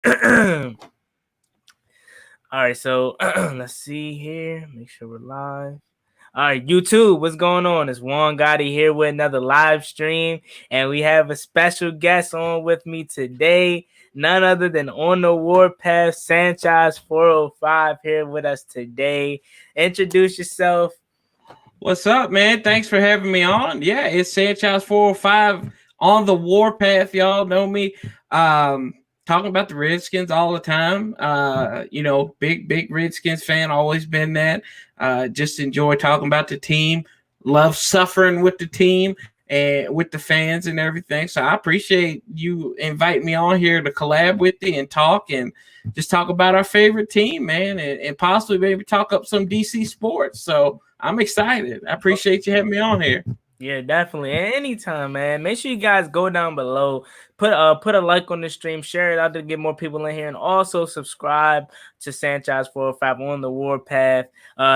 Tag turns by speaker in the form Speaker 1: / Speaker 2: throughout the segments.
Speaker 1: All right, so let's see here. Make sure we're live. All right, YouTube, what's going on? It's Juan Gotti here with another live stream, and we have a special guest on with me today. None other than On the Warpath, Sanchez405 here with us today. Introduce yourself.
Speaker 2: What's up, man? Thanks for having me on. Yeah, it's Sanchez405 on the Warpath. Y'all know me. Talking about the Redskins all the time. Big Redskins fan, always been that. Just enjoy talking about the team. Love suffering with the team and with the fans and everything. So I appreciate you inviting me on here to collab with you and talk and just talk about our favorite team, man, and possibly maybe talk up some DC sports. So I'm excited. I appreciate you having me on here.
Speaker 1: Yeah, definitely. Anytime, man. Make sure you guys go down below, put a like on the stream, share it out to get more people in here, and also subscribe to Sanchez405 on the Warpath.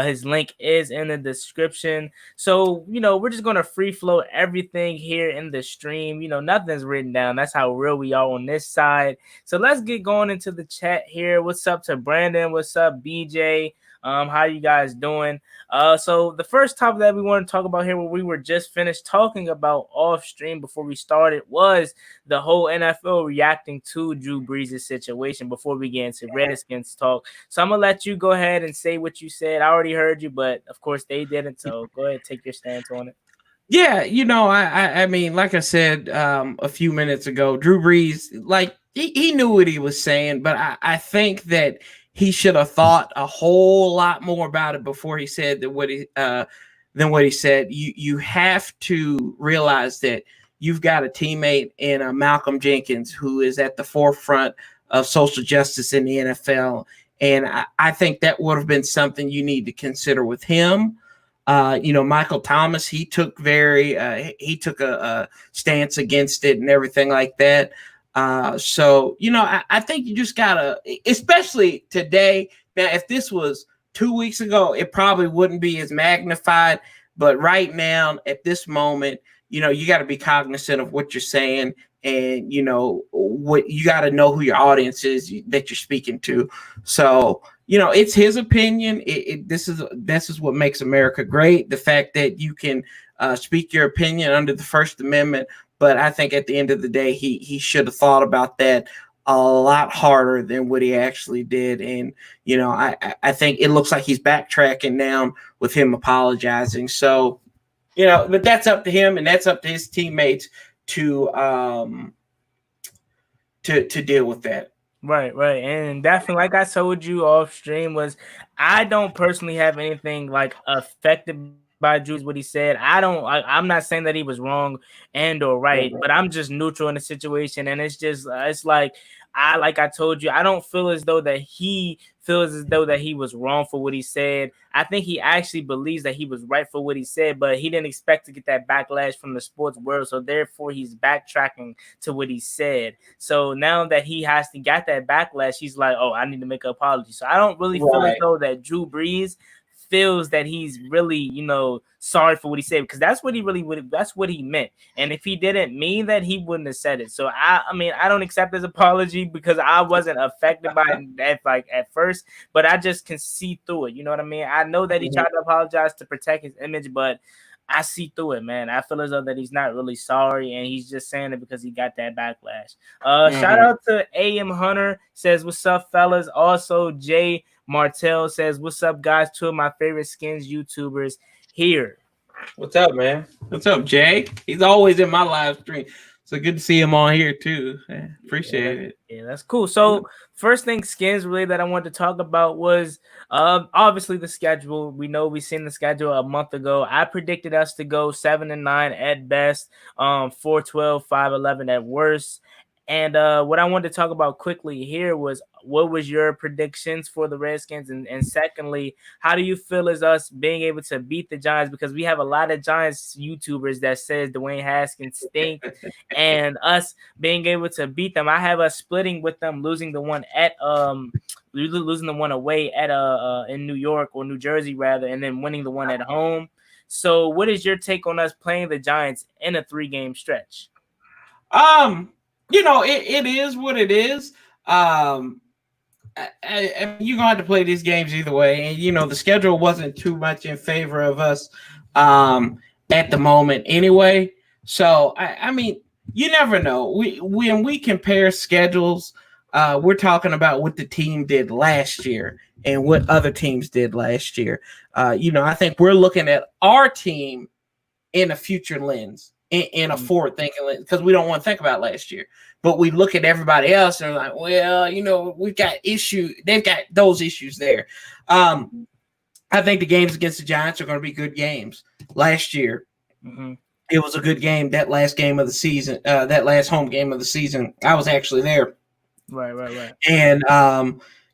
Speaker 1: His link is in the description. So, we're just gonna free flow everything here in the stream. Nothing's written down. That's how real we are on this side. So let's get going into the chat here. What's up to Brandon? What's up, BJ? How you guys doing? So the first topic that we want to talk about here, what we were just finished talking about off stream before we started, was the whole NFL reacting to Drew Brees' situation before we get into Redskins talk. So I'm gonna let you go ahead and say what you said. I already heard you, but of course they didn't. So go ahead, take your stance on it.
Speaker 2: Yeah, I mean, like I said a few minutes ago, Drew Brees, like he knew what he was saying, but I think that he should have thought a whole lot more about it before he said than what he said. You have to realize that you've got a teammate in Malcolm Jenkins who is at the forefront of social justice in the NFL, and I think that would have been something you need to consider with him. Michael Thomas, he took a stance against it and everything like that. I think you just gotta, especially today. Now, if this was 2 weeks ago, it probably wouldn't be as magnified. But right now, at this moment, you got to be cognizant of what you're saying, and what you got to know who your audience is that you're speaking to. So, it's his opinion. This is what makes America great. The fact that you can speak your opinion under the First Amendment. But I think at the end of the day, he should have thought about that a lot harder than what he actually did. And, I think it looks like he's backtracking now with him apologizing. So, but that's up to him, and that's up to his teammates to deal with that.
Speaker 1: Right. And definitely, like I told you off stream, was I don't personally have anything like affected by Drew's what he said. I'm not saying that he was wrong and or right, but I'm just neutral in the situation, and it's just it's like I told you, I don't feel as though that he feels as though that he was wrong for what he said. I think he actually believes that he was right for what he said, but he didn't expect to get that backlash from the sports world, so therefore he's backtracking to what he said. So now that he has to get that backlash, he's like, oh, I need to make an apology. So I don't really feel as though that Drew Brees feels that he's really, sorry for what he said, because that's what he meant. And if he didn't mean that, he wouldn't have said it. So I mean, I don't accept his apology because I wasn't affected by it at first, but I just can see through it. You know what I mean? I know that he tried to apologize to protect his image, but I see through it, man. I feel as though that he's not really sorry, and he's just saying it because he got that backlash. Shout out to AM Hunter, says, what's up, fellas? Also, Jay Martell says, what's up, guys? Two of my favorite skins YouTubers here.
Speaker 2: What's up, man? What's up, Jay? He's always in my live stream. So good to see him on here too. Appreciate it.
Speaker 1: Yeah, that's cool. So first thing skins really that I wanted to talk about was obviously the schedule. We know we seen the schedule a month ago. I predicted us to go 7-9 at best, 4-12, 5-11 at worst. And what I wanted to talk about quickly here was, what was your predictions for the Redskins? And secondly, how do you feel as us being able to beat the Giants? Because we have a lot of Giants YouTubers that says Dwayne Haskins stink, and us being able to beat them. I have us splitting with them, losing the one away at in New York, or New Jersey rather, and then winning the one at home. So what is your take on us playing the Giants in a 3-game stretch?
Speaker 2: It is what it is. I mean, you're gonna have to play these games either way, and the schedule wasn't too much in favor of us at the moment anyway. So I mean, you never know. When we compare schedules, we're talking about what the team did last year and what other teams did last year. I think we're looking at our team in a future lens, in a forward thinking lens, because we don't want to think about last year. But we look at everybody else and we're like, well, we've got issues. They've got those issues there. I think the games against the Giants are going to be good games. Last year, it was a good game. That last game of the season, that last home game of the season, I was actually there.
Speaker 1: Right.
Speaker 2: And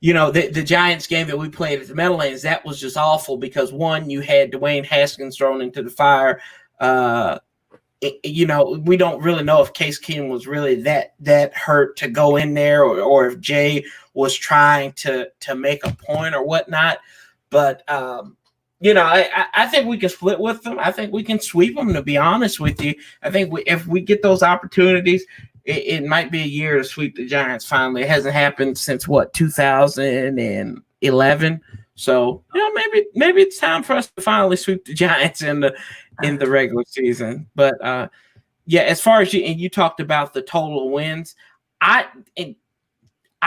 Speaker 2: the Giants game that we played at the Meadowlands, that was just awful because one, you had Dwayne Haskins thrown into the fire. We don't really know if Case Keenum was really that hurt to go in there, or if Jay was trying to make a point or whatnot. But I think we can split with them. I think we can sweep them. To be honest with you, I think if we get those opportunities, it might be a year to sweep the Giants. Finally, it hasn't happened since 2011. So maybe it's time for us to finally sweep the Giants in the regular season. But as far as you talked about the total wins, I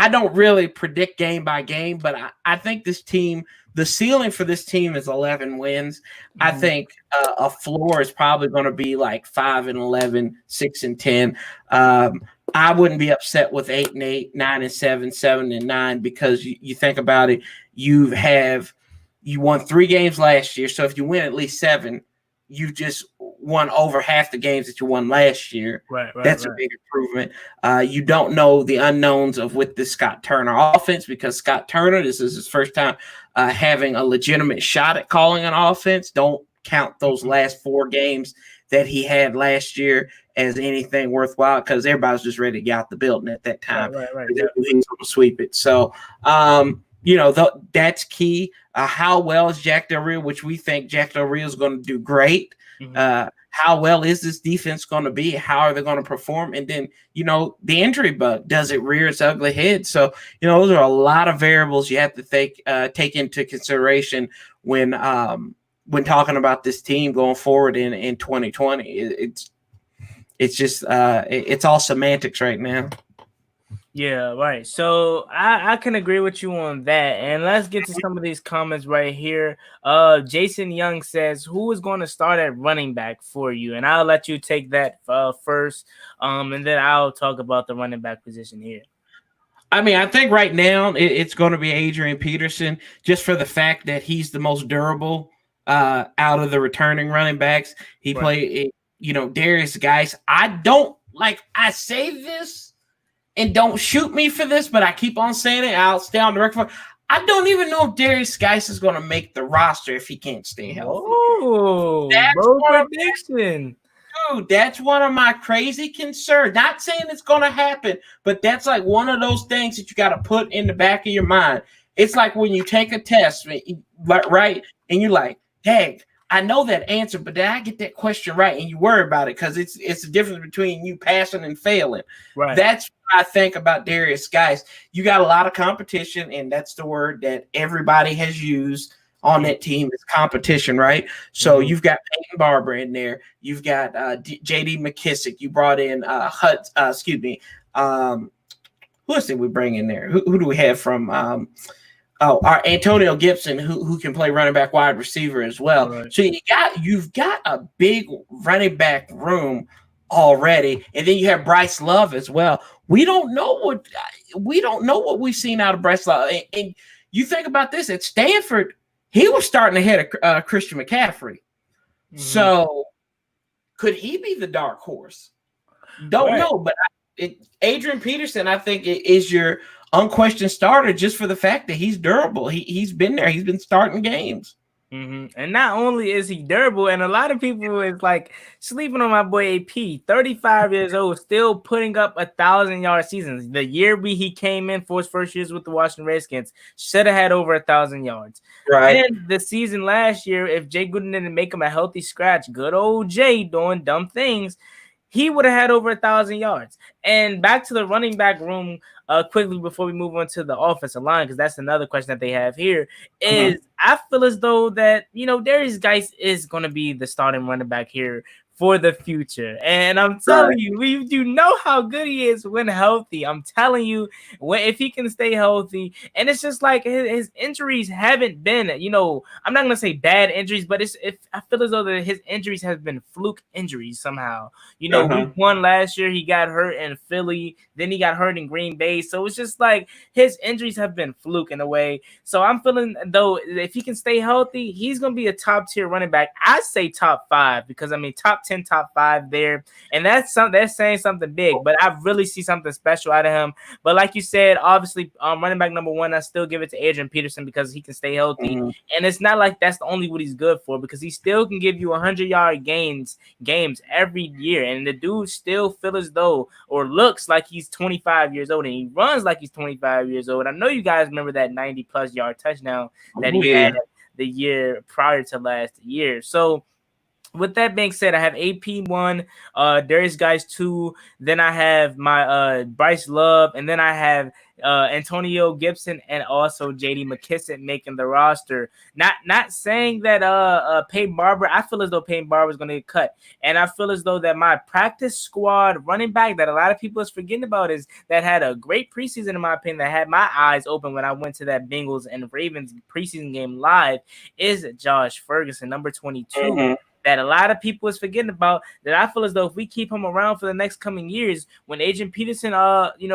Speaker 2: don't really predict game by game, but I think this team, the ceiling for this team is 11 wins. I think a floor is probably going to be like 5-11, 6-10. I wouldn't be upset with 8-8, 9-7, 7-9, because you think about it, you won 3 games last year. So if you win at least 7, you just won over half the games that you won last year.
Speaker 1: Right.
Speaker 2: That's a big improvement. You don't know the unknowns of with the Scott Turner offense, because Scott Turner, this is his first time having a legitimate shot at calling an offense. Don't count those last 4 games that he had last year as anything worthwhile, because everybody was just ready to get out the building at that time.
Speaker 1: Right.
Speaker 2: He was going to sweep it. So, that's key. How well is Jack Del Rio, which we think Jack Del Rio is going to do great. How well is this defense going to be? How are they going to perform? And then, the injury bug, does it rear its ugly head? So, those are a lot of variables you have to take into consideration when talking about this team going forward in 2020. It's just it's all semantics right now.
Speaker 1: Yeah, right. So I can agree with you on that. And let's get to some of these comments right here. Jason Young says, who is going to start at running back for you? And I'll let you take that first. And then I'll talk about the running back position here.
Speaker 2: I mean, I think right now it's going to be Adrian Peterson, just for the fact that he's the most durable out of the returning running backs. He played, Darius Geis. I say this, and don't shoot me for this, but I keep on saying it. I'll stay on the record. I don't even know if Darius Geis is going to make the roster if he can't stay healthy.
Speaker 1: Oh, bold prediction.
Speaker 2: Dude, that's one of my crazy concerns. Not saying it's going to happen, but that's like one of those things that you got to put in the back of your mind. It's like when you take a test, right? And you're like, dang, I know that answer, but did I get that question right? And you worry about it because it's the difference between you passing and failing.
Speaker 1: Right.
Speaker 2: That's what I think about Darius Geis. You got a lot of competition, and that's the word that everybody has used on that team is competition, right? So you've got Peyton Barber in there. You've got J.D. McKissick. You brought in who else did we bring in there? Who do we have from our Antonio Gibson, who can play running back, wide receiver as well. Right. So you've got a big running back room already, and then you have Bryce Love as well. We don't know what we've seen out of Bryce Love. And you think about this at Stanford, he was starting ahead of Christian McCaffrey. So could he be the dark horse? Don't know, but Adrian Peterson, I think, is your unquestioned starter just for the fact that he's durable. He's been there. He's been starting games.
Speaker 1: And not only is he durable, and a lot of people is like sleeping on my boy AP, 35 years old, still putting up 1,000-yard seasons. The year he came in for his first years with the Washington Redskins, should have had over 1,000 yards. Right. And the season last year, if Jay Gooden didn't make him a healthy scratch, good old Jay doing dumb things, he would have had over 1,000 yards. And back to the running back room, quickly before we move on to the offensive line, because that's another question that they have here. Is I feel as though that Darius Geis is going to be the starting running back here for the future. And I'm telling you, we do know how good he is when healthy. I'm telling you, if he can stay healthy, and it's just like his injuries haven't been, I'm not gonna say bad injuries, but I feel as though that his injuries have been fluke injuries somehow. Week 1 last year he got hurt in Philly, then he got hurt in Green Bay, so it's just like his injuries have been fluke in a way. So I'm feeling though if he can stay healthy, he's gonna be a top tier running back. I say top 5 because I mean top 10, top 5 there, and that's saying something big. But I really see something special out of him. But like you said, obviously, running back number 1, I still give it to Adrian Peterson because he can stay healthy, and it's not like that's the only what he's good for, because he still can give you 100-yard games every year, and the dude still feels as though or looks like he's 25 years old, and he runs like he's 25 years old. I know you guys remember that 90+ yard touchdown that he had the year prior to last year. So with that being said, I have AP 1, Darius Geis 2, then I have my Bryce Love, and then I have Antonio Gibson and also JD McKissick making the roster. Not saying that Peyton Barber, I feel as though Peyton Barber is going to get cut, and I feel as though that my practice squad running back that a lot of people is forgetting about is that had a great preseason in my opinion, that had my eyes open when I went to that Bengals and Ravens preseason game live, is Josh Ferguson, number 22. That a lot of people is forgetting about, that I feel as though if we keep him around for the next coming years, when Adrian Peterson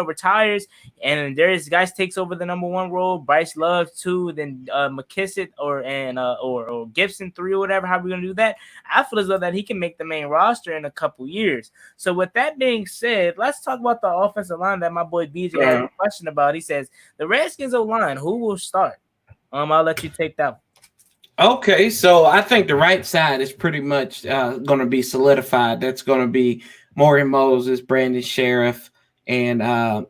Speaker 1: retires and Darius Geis takes over the number 1 role, Bryce Love 2, then McKissick or Gibson 3 or whatever, how we gonna do that, I feel as though that he can make the main roster in a couple years. So with that being said, let's talk about the offensive line that my boy BJ had a question about. He says the Redskins O-line, who will start? I'll let you take that one.
Speaker 2: Okay, so I think the right side is pretty much going to be solidified. That's going to be Morgan Moses, Brandon Sheriff, and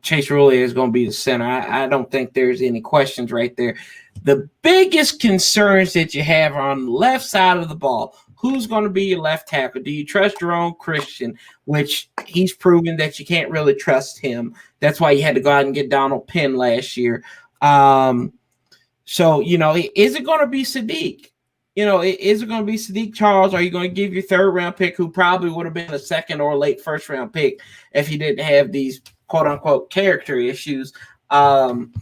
Speaker 2: Chase Roulier is going to be the center. I don't think there's any questions right there. The biggest concerns that you have are on the left side of the ball. Who's going to be your left tackle? Do you trust Jerome Christian, which he's proven that you can't really trust him? That's why you had to go out and get Donald Penn last year. So, is it going to be Sadiq? Is it going to be Sadiq Charles? Are you going to give your 3rd round pick, who probably would have been a 2nd or late 1st round pick if he didn't have these quote unquote character issues? And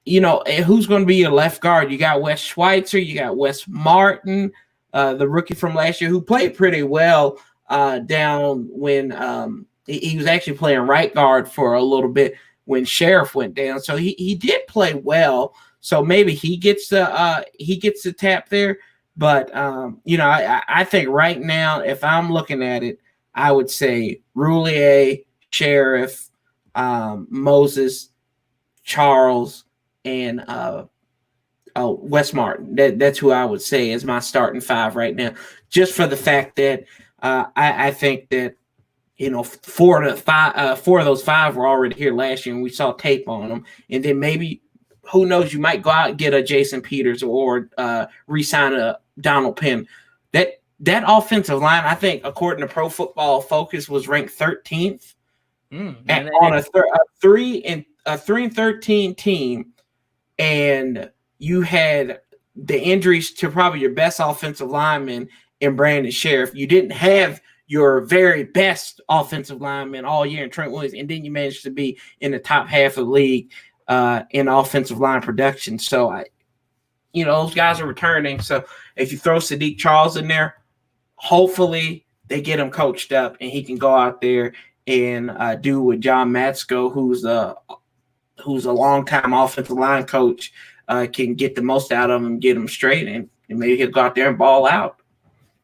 Speaker 2: who's going to be your left guard? You got Wes Schweitzer, you got Wes Martin, the rookie from last year, who played pretty well down when he was actually playing right guard for a little bit when Sheriff went down. So he did play well. So maybe he gets the tap there. But I think right now, if I'm looking at it, I would say Roulier, Sheriff, Moses, Charles, and Wes Martin. That's who I would say is my starting 5 right now. Just for the fact that I think that 4 of those 5 were already here last year, and we saw tape on them. And then maybe, who knows, you might go out and get a Jason Peters or re-sign a Donald Penn. That offensive line, I think, according to Pro Football Focus, was ranked 13th on a 3-13 team, and you had the injuries to probably your best offensive lineman in Brandon Sheriff. You didn't have your very best offensive lineman all year in Trent Williams, and then you managed to be in the top half of the league in offensive line production. So, those guys are returning. So if you throw Sadiq Charles in there, hopefully they get him coached up and he can go out there and do what John Matsko, who's a longtime offensive line coach, can get the most out of him, get him straight, and maybe he'll go out there and ball out.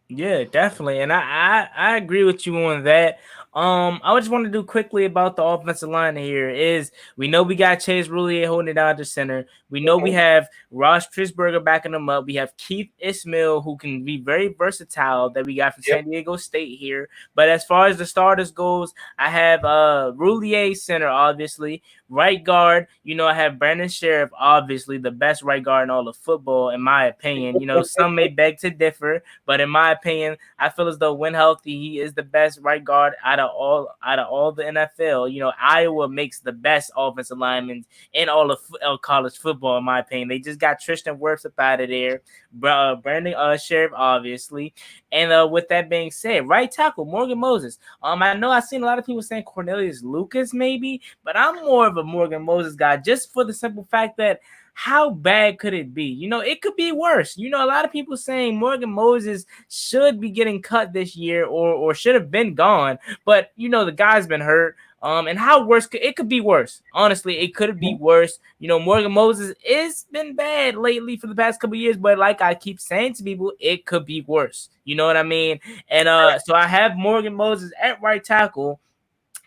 Speaker 1: Yeah, definitely. And I agree with you on that. I just want to do quickly about the offensive line here is we know we got Chase Roulier holding it down at the center. We know we have Ross Trisberger backing them up. We have Keith Ismail, who can be very versatile, that we got from San Diego State here. But as far as the starters goes, I have Roulier center, obviously. Right guard, I have Brandon Sheriff, obviously the best right guard in all of football, in my opinion. Some may beg to differ, but in my opinion, I feel as though when healthy, he is the best right guard out of all the NFL. Iowa makes the best offensive linemen in all of college football, in my opinion. They just got Tristan Wirfs up out of there, Brandon Sheriff, obviously. And with that being said, right tackle Morgan Moses. I know I've seen a lot of people saying Cornelius Lucas maybe, but I'm more of a Morgan Moses guy just for the simple fact that how bad could it be? It could be worse. A lot of people saying Morgan Moses should be getting cut this year or should have been gone, but the guy's been hurt. And how worse it could be worse. Honestly, it could be worse. Morgan Moses has been bad lately for the past couple years, but like I keep saying to people, it could be worse. You know what I mean? And so I have Morgan Moses at right tackle.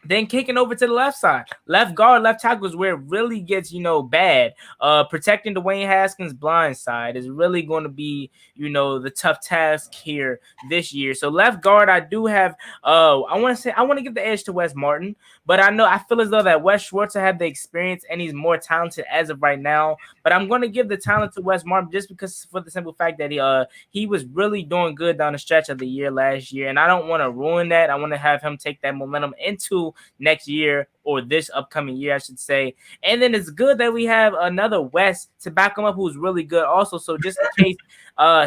Speaker 1: Then kicking over to the left side, left guard, left tackle is where it really gets, bad. Protecting Dwayne Haskins' blind side is really going to be, the tough task here this year. So left guard, I do have, I want to give the edge to Wes Martin, but I feel as though that Wes Schwartzer had the experience and he's more talented as of right now. But I'm going to give the talent to Wes Martin just because for the simple fact that he was really doing good down the stretch of the year last year, and I don't want to ruin that. I want to have him take that momentum into next year or this upcoming year, I should say. And then it's good that we have another West to back him up who's really good also. So just in case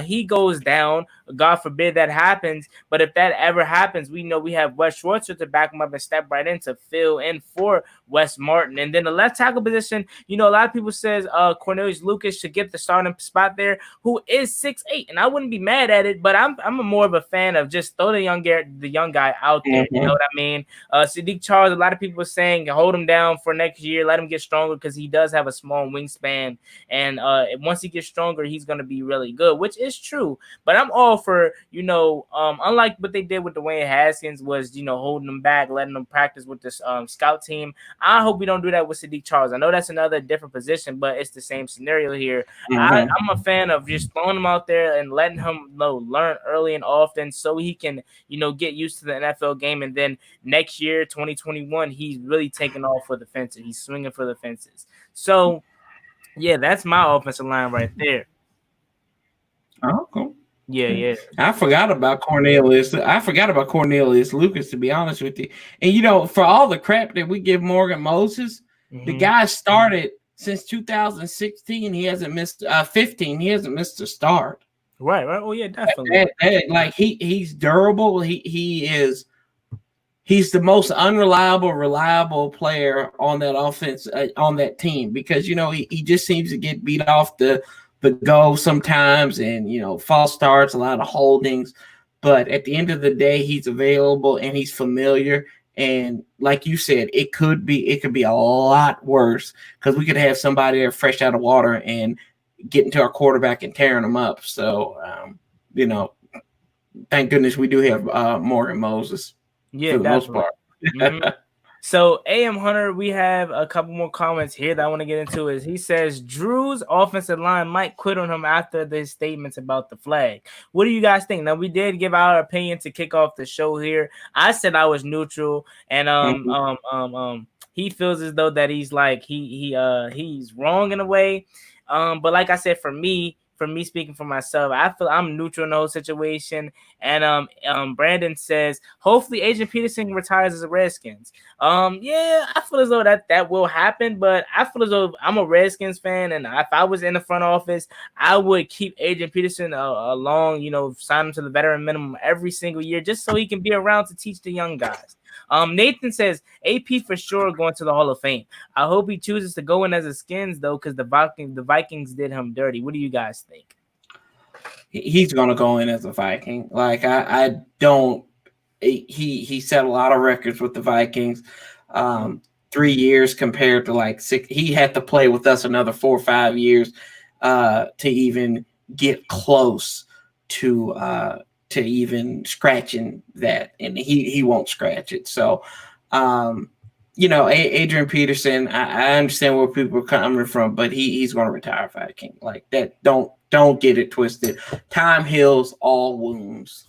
Speaker 1: he goes down, God forbid that happens. But if that ever happens, we know we have Wes Schwartzer to back him up and step right in to fill in for Wes Martin. And then the left tackle position, a lot of people says Cornelius Lucas should get the starting spot there, who is 6'8", and I wouldn't be mad at it, but I'm more of a fan of just throw the young guy out there. You know what I mean? Sadiq Charles, a lot of people are saying hold him down for next year, let him get stronger because he does have a small wingspan, and once he gets stronger, he's going to be really good, which is true. But I'm all for, unlike what they did with Dwayne Haskins was, holding him back, letting him practice with this scout team. I hope we don't do that with Sadiq Charles. I know that's another different position, but it's the same scenario here. I'm a fan of just throwing him out there and letting him learn early and often so he can, get used to the NFL game. And then next year, 2021, he's really taking off for the fences. He's swinging for the fences. So, yeah, that's my offensive line right there.
Speaker 2: Oh, cool.
Speaker 1: Yeah.
Speaker 2: I forgot about Cornelius. Lucas, to be honest with you. And for all the crap that we give Morgan Moses, the guy started since 2016. He hasn't missed 15. He hasn't missed a start.
Speaker 1: Right. Oh yeah, definitely.
Speaker 2: He's durable. He's the most unreliable, reliable player on that offense, on that team, because he just seems to get beat off the go sometimes, and false starts, a lot of holdings. But at the end of the day, he's available and he's familiar. And like you said, it could be a lot worse because we could have somebody there fresh out of water and getting to our quarterback and tearing them up. So, thank goodness we do have Morgan Moses.
Speaker 1: Yeah,
Speaker 2: for the most part.
Speaker 1: So, AM Hunter, we have a couple more comments here that I want to get into. Is he says Drew's offensive line might quit on him after the statements about the flag. What do you guys think? Now, we did give our opinion to kick off the show here. I said I was neutral, and he feels as though that he's like he's wrong in a way. But like I said, for me speaking for myself, I feel I'm neutral in the whole situation. And Brandon says, hopefully Adrian Peterson retires as a Redskins. Yeah, I feel as though that will happen, but I feel as though I'm a Redskins fan, and if I was in the front office, I would keep Adrian Peterson along, sign him to the veteran minimum every single year, just so he can be around to teach the young guys. Nathan says AP for sure going to the Hall of Fame. I hope he chooses to go in as a Skins though, because the Vikings did him dirty. What do you guys think?
Speaker 2: He's gonna go in as a Viking. Like I don't. He set a lot of records with the Vikings. 3 years compared to like 6. He had to play with us another 4 or 5 years to even get close to even scratching that, and he won't scratch it. So, Adrian Peterson, I understand where people are coming from, but he's going to retire Viking like that. Don't get it twisted. Time heals all wounds.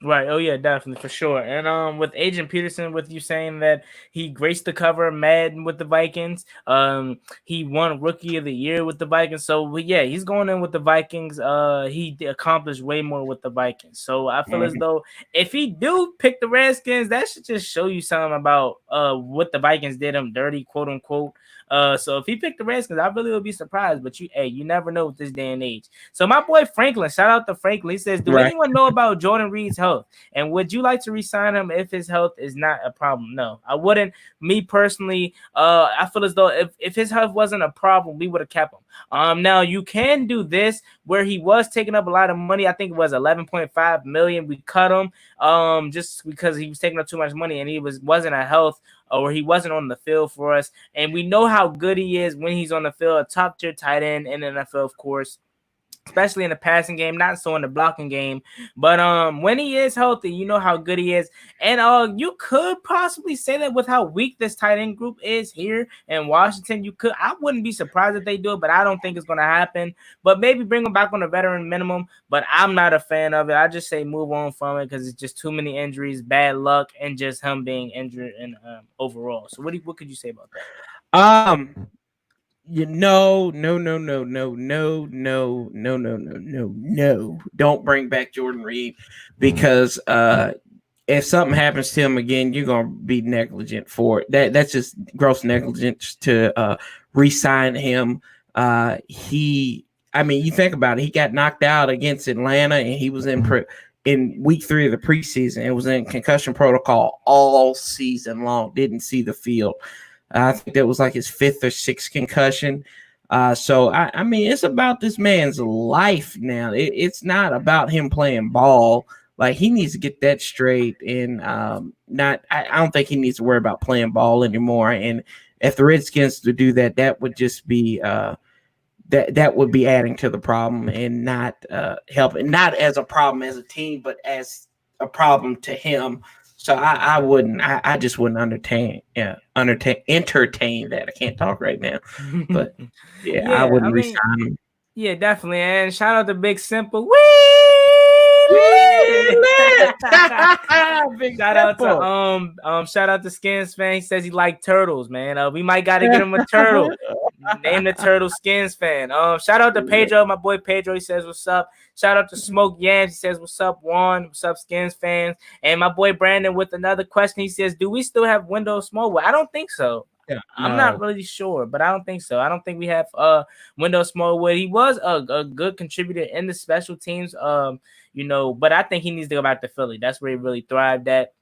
Speaker 1: Right. Oh yeah, definitely for sure. And with Agent Peterson, with you saying that he graced the cover Madden with the Vikings. He won Rookie of the Year with the Vikings. So yeah, he's going in with the Vikings. Accomplished way more with the Vikings. So I feel as
Speaker 2: Mhm.
Speaker 1: though if he do pick the Redskins, that should just show you something about what the Vikings did him dirty, quote unquote. So if he picked the Redskins, I really would be surprised. But you never know with this day and age. So my boy Franklin, shout out to Franklin. He says, "Do
Speaker 2: Right.
Speaker 1: anyone know about Jordan Reed's health? And would you like to resign him if his health is not a problem?" No, I wouldn't. Me personally, I feel as though if his health wasn't a problem, we would have kept him. Now you can do this where he was taking up a lot of money. I think it was 11.5 million. We cut him just because he was taking up too much money and he wasn't a health or he wasn't on the field for us. And we know how good he is when he's on the field, a top tier tight end in the NFL, of course, especially in the passing game, not so in the blocking game. But when he is healthy, you know how good he is. And you could possibly say that with how weak this tight end group is here in Washington. I wouldn't be surprised if they do it, but I don't think it's gonna happen. But maybe bring him back on a veteran minimum. But I'm not a fan of it. I just say move on from it because it's just too many injuries, bad luck, and just him being injured and overall. So what could you say about that?
Speaker 2: No, no, no, no, no, no, no, no, no, no, no, no. Don't bring back Jordan Reed because if something happens to him again, you're gonna be negligent for it. That's just gross negligence to re-sign him. I mean, you think about it. He got knocked out against Atlanta, and he was in week 3 of the preseason. It was in concussion protocol all season long. Didn't see the field. I think that was like his 5th or 6th concussion. So I mean, it's about this man's life now. It's not about him playing ball. Like he needs to get that straight, and not. I don't think he needs to worry about playing ball anymore. And if the Redskins to do that, that would just be that would be adding to the problem and not helping. Not as a problem as a team, but as a problem to him. So I wouldn't. I just wouldn't entertain that. I can't talk right now, but yeah, I
Speaker 1: Yeah, I
Speaker 2: wouldn't
Speaker 1: mean,
Speaker 2: resign him.
Speaker 1: yeah, definitely. And shout out to Big Simple.
Speaker 2: Wee lit. Big
Speaker 1: Shout out to
Speaker 2: simple.
Speaker 1: shout out to Skins fan. He says he like turtles, man. We might gotta get him a turtle. Name the turtle Skins fan. Shout out to Pedro, my boy Pedro. He says what's up. Shout out to Smoke Yams. He says what's up, Juan. What's up, Skins fans? And my boy Brandon with another question. He says, do we still have Windows Mobile? I don't think so.
Speaker 2: Yeah,
Speaker 1: I'm not
Speaker 2: no.
Speaker 1: really sure, but I don't think so. I don't think we have Windows Smallwood. He was a good contributor in the special teams. But I think he needs to go back to Philly. That's where he really thrived at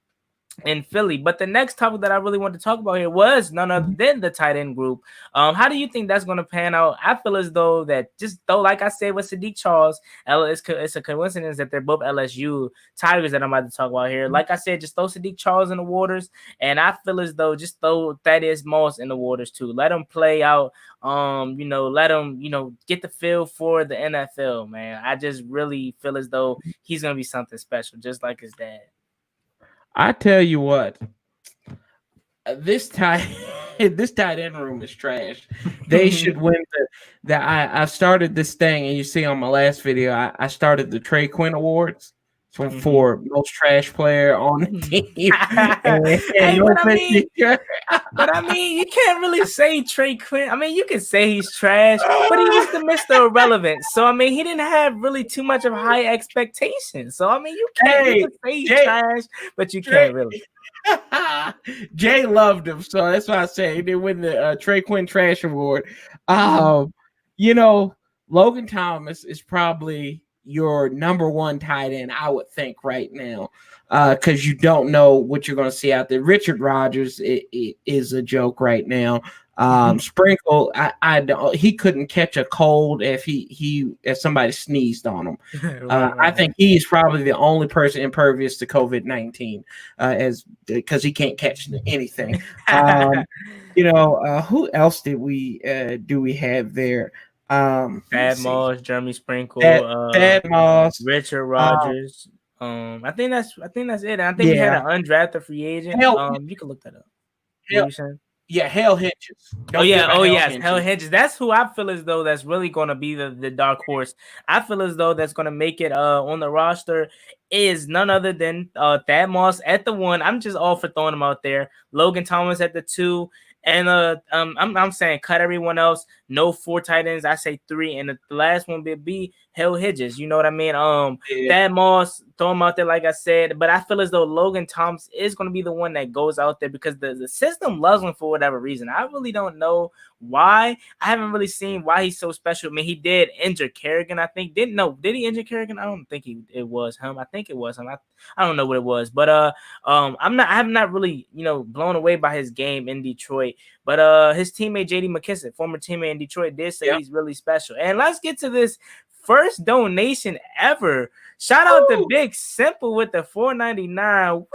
Speaker 1: in Philly. But the next topic that I really wanted to talk about here was none other than the tight end group. How do you think that's going to pan out? I feel as though, like I said with Sadiq Charles, it's a coincidence that they're both LSU Tigers that I'm about to talk about here. Like I said, just throw Sadiq Charles in the waters, and I feel as though just throw Thaddeus Moss in the waters too. Let him play out. Let him, get the feel for the NFL, man. I just really feel as though he's going to be something special, just like his dad.
Speaker 2: I tell you what, this tight this tight end room is trash. They should win I started this thing, and you see on my last video, I started the Trey Quinn Awards for most trash player on the team.
Speaker 1: Hey, but I mean, you can't really say Trey Quinn. I mean, you can say he's trash, but he was the Mr. Irrelevant. So I mean, he didn't have really too much of high expectations. So I mean, you can say he's trash, but you can't really.
Speaker 2: Jay loved him, so that's why I say he didn't win the Trey Quinn Trash Award. Logan Thomas is probably your number one tight end, I would think, right now, because you don't know what you're going to see out there. Richard Rodgers is a joke right now. Sprinkle, he couldn't catch a cold if somebody sneezed on him. Right. I think he's probably the only person impervious to COVID-19, because he can't catch anything. Who else do we have there?
Speaker 1: Thad Moss, Jeremy Sprinkle,
Speaker 2: Thad Moss,
Speaker 1: Richard Rodgers. I think that's it. I think we had an undrafted free agent. You can look that up. What are you saying?
Speaker 2: Yeah, Hale Hinches.
Speaker 1: Oh
Speaker 2: Don't forget
Speaker 1: yeah,
Speaker 2: about
Speaker 1: oh
Speaker 2: Hale
Speaker 1: yes, Hell
Speaker 2: Hinches.
Speaker 1: Hinges. That's who I feel as though that's really gonna be the dark horse. I feel as though that's gonna make it on the roster is none other than Thad Moss at the one. I'm just all for throwing him out there. Logan Thomas at the two. And I'm saying cut everyone else. No four tight ends. I say three, and the last one would be Hell Hedges. You know what I mean?
Speaker 2: Yeah.
Speaker 1: Thad Moss, throw him out there, like I said. But I feel as though Logan Thomas is going to be the one that goes out there because the system loves him for whatever reason. I really don't know why. I haven't really seen why he's so special. I mean, he did injure Kerrigan, I think. Did he injure Kerrigan? I don't think it was him. I think it was him. I don't know what it was, but I'm not really, blown away by his game in Detroit. But his teammate JD McKissick, former teammate in Detroit, did say he's really special. And let's get to this first donation ever. Shout out to Big Simple with the $4.99.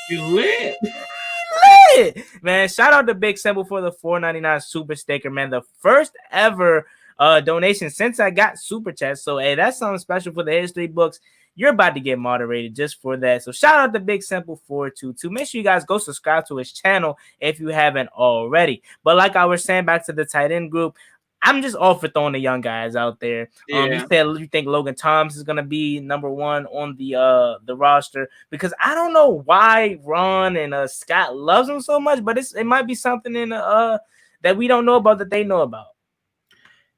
Speaker 2: You lit.
Speaker 1: Man, shout out to Big Simple for the $4.99 super sticker, man. The first ever donation since I got super chat. So hey, that's something special for the history books. You're about to get moderated just for that. So shout out to Bigsimple422. Make sure you guys go subscribe to his channel if you haven't already. But like I was saying, back to the tight end group, I'm just all for throwing the young guys out there. You said you think Logan Thomas is gonna be number one on the roster because I don't know why Ron and Scott loves him so much, but it might be something in that we don't know about that they know about.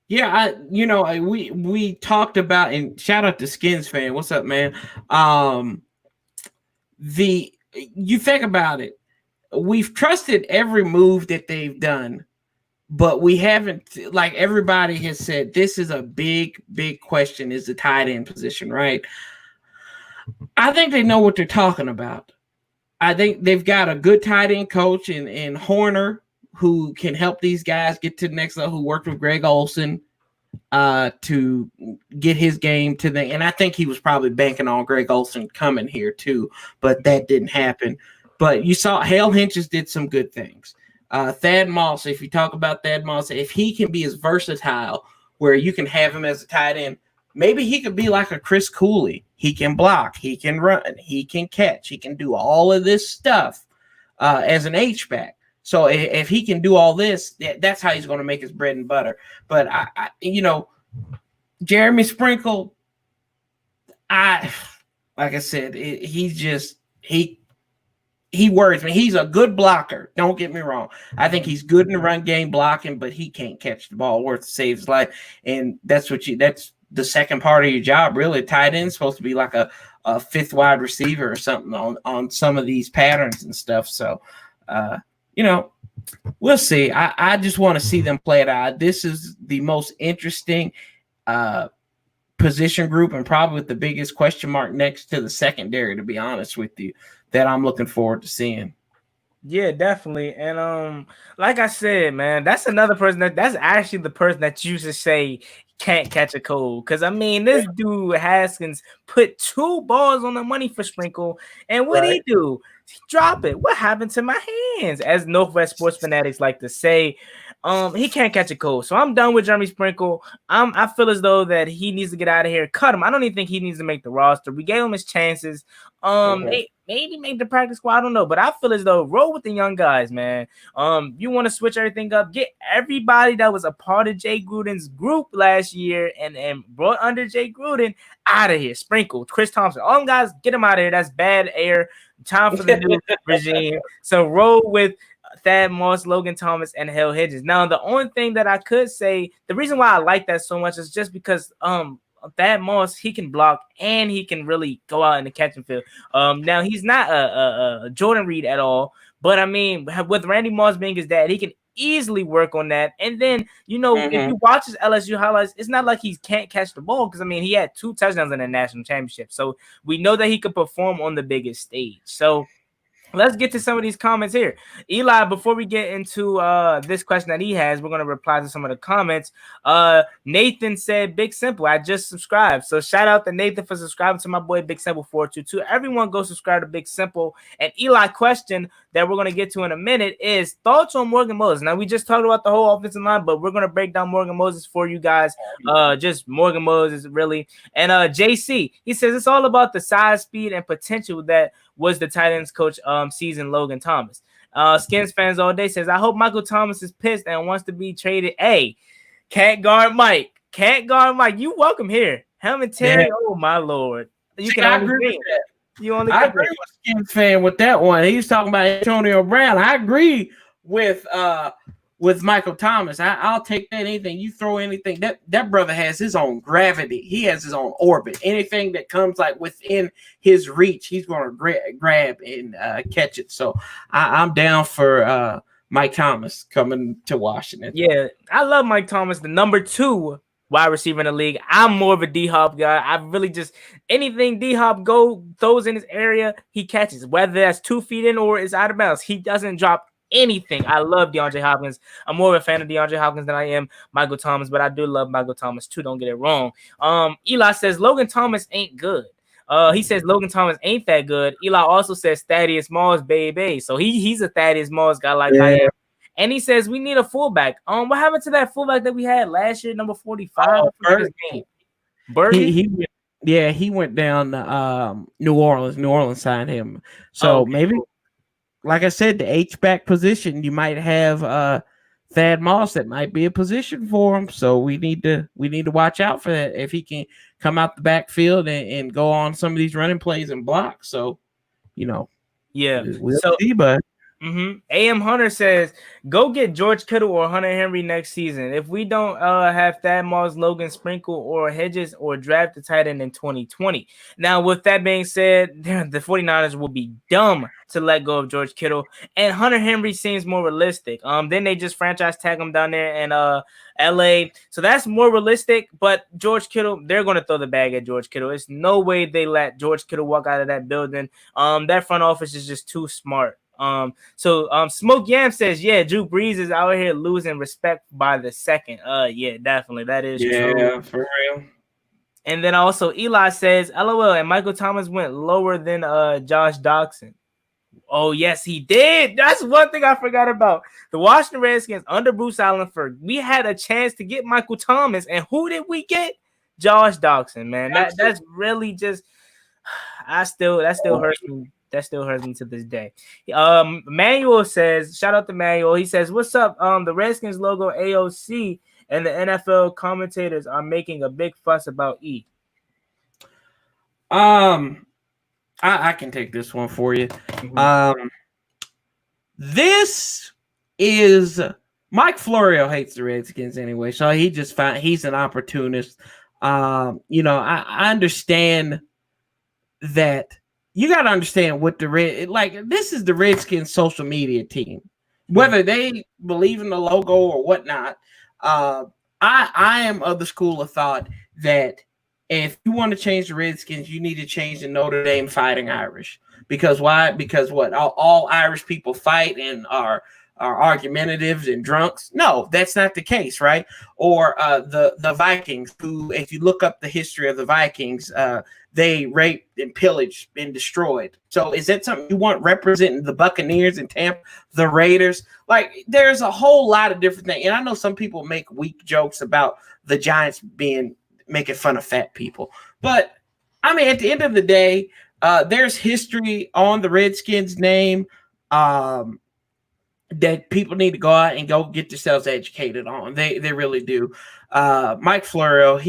Speaker 2: Yeah, we talked about, and shout out to Skins fan. What's up, man? You think about it, we've trusted every move that they've done, but we haven't, like everybody has said, this is a big question, is the tight end position, right? I think they know what they're talking about. I think they've got a good tight end coach in Horner, who can help these guys get to the next level, who worked with Greg Olson to get his game to the, and I think he was probably banking on Greg Olson coming here too, but that didn't happen. But you saw Hale Hinches did some good things. Thad Moss, if you talk about Thad Moss, if he can be as versatile where you can have him as a tight end, maybe he could be like a Chris Cooley. He can block, he can run, he can catch, he can do all of this stuff as an H-back. So if he can do all this, that's how he's going to make his bread and butter. But Jeremy Sprinkle, like I said, he worries me. He's a good blocker. Don't get me wrong. I think he's good in the run game blocking, but he can't catch the ball worth to save his life. And that's the second part of your job, really. Tight end is supposed to be like a fifth wide receiver or something on some of these patterns and stuff. So, we'll see. I just want to see them play it out. This is the most interesting position group and probably with the biggest question mark next to the secondary, to be honest with you, that I'm looking forward to seeing.
Speaker 1: Yeah, definitely. And like I said, man, that's another person that's actually the person that used to say can't catch a cold. Because I mean, this dude Haskins put 2 balls on the money for Sprinkle, and what did he do? He drop it. What happened to my hands? As Northwest Sports Fanatics like to say, he can't catch a cold. So I'm done with Jeremy Sprinkle. I feel as though that he needs to get out of here. Cut him. I don't even think he needs to make the roster. We gave him his chances. Maybe make the practice squad. I don't know, but I feel as though roll with the young guys, man. You want to switch everything up, get everybody that was a part of Jay Gruden's group last year and brought under Jay Gruden out of here. Sprinkle, Chris Thompson, all them guys, get them out of here. That's bad air. Time for the new regime. So roll with Thad Moss, Logan Thomas, and Hale Hedges. Now, the only thing that I could say, the reason why I like that so much is just because Thad Moss, he can block and he can really go out in the catching field. Now he's not a Jordan Reed at all, but I mean, with Randy Moss being his dad, he can easily work on that. And then if you watch his LSU highlights, it's not like he can't catch the ball because I mean he had 2 touchdowns in the national championship, so we know that he could perform on the biggest stage. So let's get to some of these comments here. Eli, before we get into this question that he has, we're going to reply to some of the comments. Nathan said, Big Simple, I just subscribed. So shout out to Nathan for subscribing to my boy Big Simple422. Everyone go subscribe to Big Simple. And Eli, question that we're going to get to in a minute is thoughts on Morgan Moses. Now, we just talked about the whole offensive line, but we're going to break down Morgan Moses for you guys. Just Morgan Moses, really. And JC, he says it's all about the size, speed, and potential that was the tight ends coach season Logan Thomas. Skins fans all day says, I hope Michael Thomas is pissed and wants to be traded. Hey, can't guard Mike. Can't guard Mike. You welcome here. Him and Terry. Oh my lord. You can
Speaker 2: I
Speaker 1: only
Speaker 2: agree
Speaker 1: dream.
Speaker 2: with that.
Speaker 1: You only
Speaker 2: I agree with Skins fan with that one. He's talking about Antonio Brown. I agree with Michael Thomas. I'll take that. Anything you throw, anything that brother has his own gravity. He has his own orbit. Anything that comes like within his reach, he's going to grab and catch it. So I'm down for Mike Thomas coming to Washington.
Speaker 1: Yeah, I love Mike Thomas, the number 2 wide receiver in the league. I'm more of a D-Hop guy. I really just anything D-Hop throws in his area, he catches. Whether that's 2 feet in or it's out of bounds, he doesn't drop anything. I love DeAndre Hopkins. I'm more of a fan of DeAndre Hopkins than I am Michael Thomas, but I do love Michael Thomas too. Don't get it wrong. Eli says Logan Thomas ain't good. He says Logan Thomas ain't that good. Eli also says Thaddeus Moss, baby. So he's a Thaddeus Moss guy like I am. And he says we need a fullback. What happened to that fullback that we had last year, number 45?
Speaker 2: Bergen? He went down New Orleans. New Orleans signed him. So maybe, like I said, the H-back position, you might have Thad Moss. That might be a position for him. So we need to watch out for that if he can come out the backfield and go on some of these running plays and block. So, we'll see, but.
Speaker 1: AM Hunter says, go get George Kittle or Hunter Henry next season. If we don't have Thad Moss, Logan Sprinkle, or Hedges, or draft the tight end in 2020. Now, with that being said, the 49ers will be dumb to let go of George Kittle. And Hunter Henry seems more realistic. Then they just franchise tag him down there in LA. So that's more realistic. But George Kittle, they're going to throw the bag at George Kittle. There's no way they let George Kittle walk out of that building. That front office is just too smart. Smoke Yam says, yeah, Drew Brees is out here losing respect by the second. Yeah, definitely. That is true.
Speaker 2: Yeah, for real.
Speaker 1: And then also Eli says, LOL, and Michael Thomas went lower than Josh Doctson. Oh, yes, he did. That's one thing I forgot about. The Washington Redskins under Bruce Allenford, we had a chance to get Michael Thomas, and who did we get? Josh Doctson, man. That's really just that still hurts me. That still hurts me to this day. Manuel says, shout out to Manuel. He says, what's up? The Redskins logo AOC and the NFL commentators are making a big fuss about E.
Speaker 2: I can take this one for you. This is Mike Florio hates the Redskins anyway, so he just he's an opportunist. I understand that. You got to understand what this is the Redskins social media team, whether they believe in the logo or whatnot. I am of the school of thought that if you want to change the Redskins, you need to change the Notre Dame Fighting Irish. Because why? Because what? All Irish people fight and are argumentatives and drunks? No, that's not the case, right? Or the Vikings, who, if you look up the history of the Vikings, they raped and pillaged and destroyed. So is that something you want representing the Buccaneers and Tampa, the Raiders? Like, there's a whole lot of different things. And I know some people make weak jokes about the Giants making fun of fat people. But, I mean, at the end of the day, there's history on the Redskins name that people need to go out and go get themselves educated on. They really do. Mike Florio,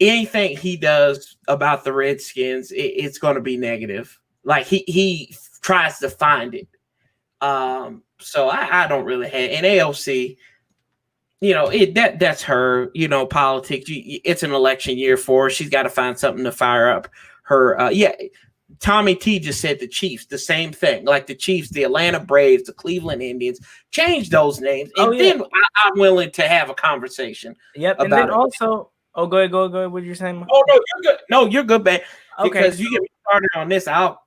Speaker 2: anything he does about the Redskins, it's going to be negative. Like he tries to find it. So I don't really have an AOC. That's her. Politics. It's an election year for her. She's got to find something to fire up her. Tommy T just said the Chiefs, the same thing. Like the Chiefs, the Atlanta Braves, the Cleveland Indians, change those names, and then I'm willing to have a conversation.
Speaker 1: Yep, and then also. Oh, go ahead. What you're saying?
Speaker 2: Oh, no, you're good. No, you're good, man. Okay, because you get me started on this, I'll.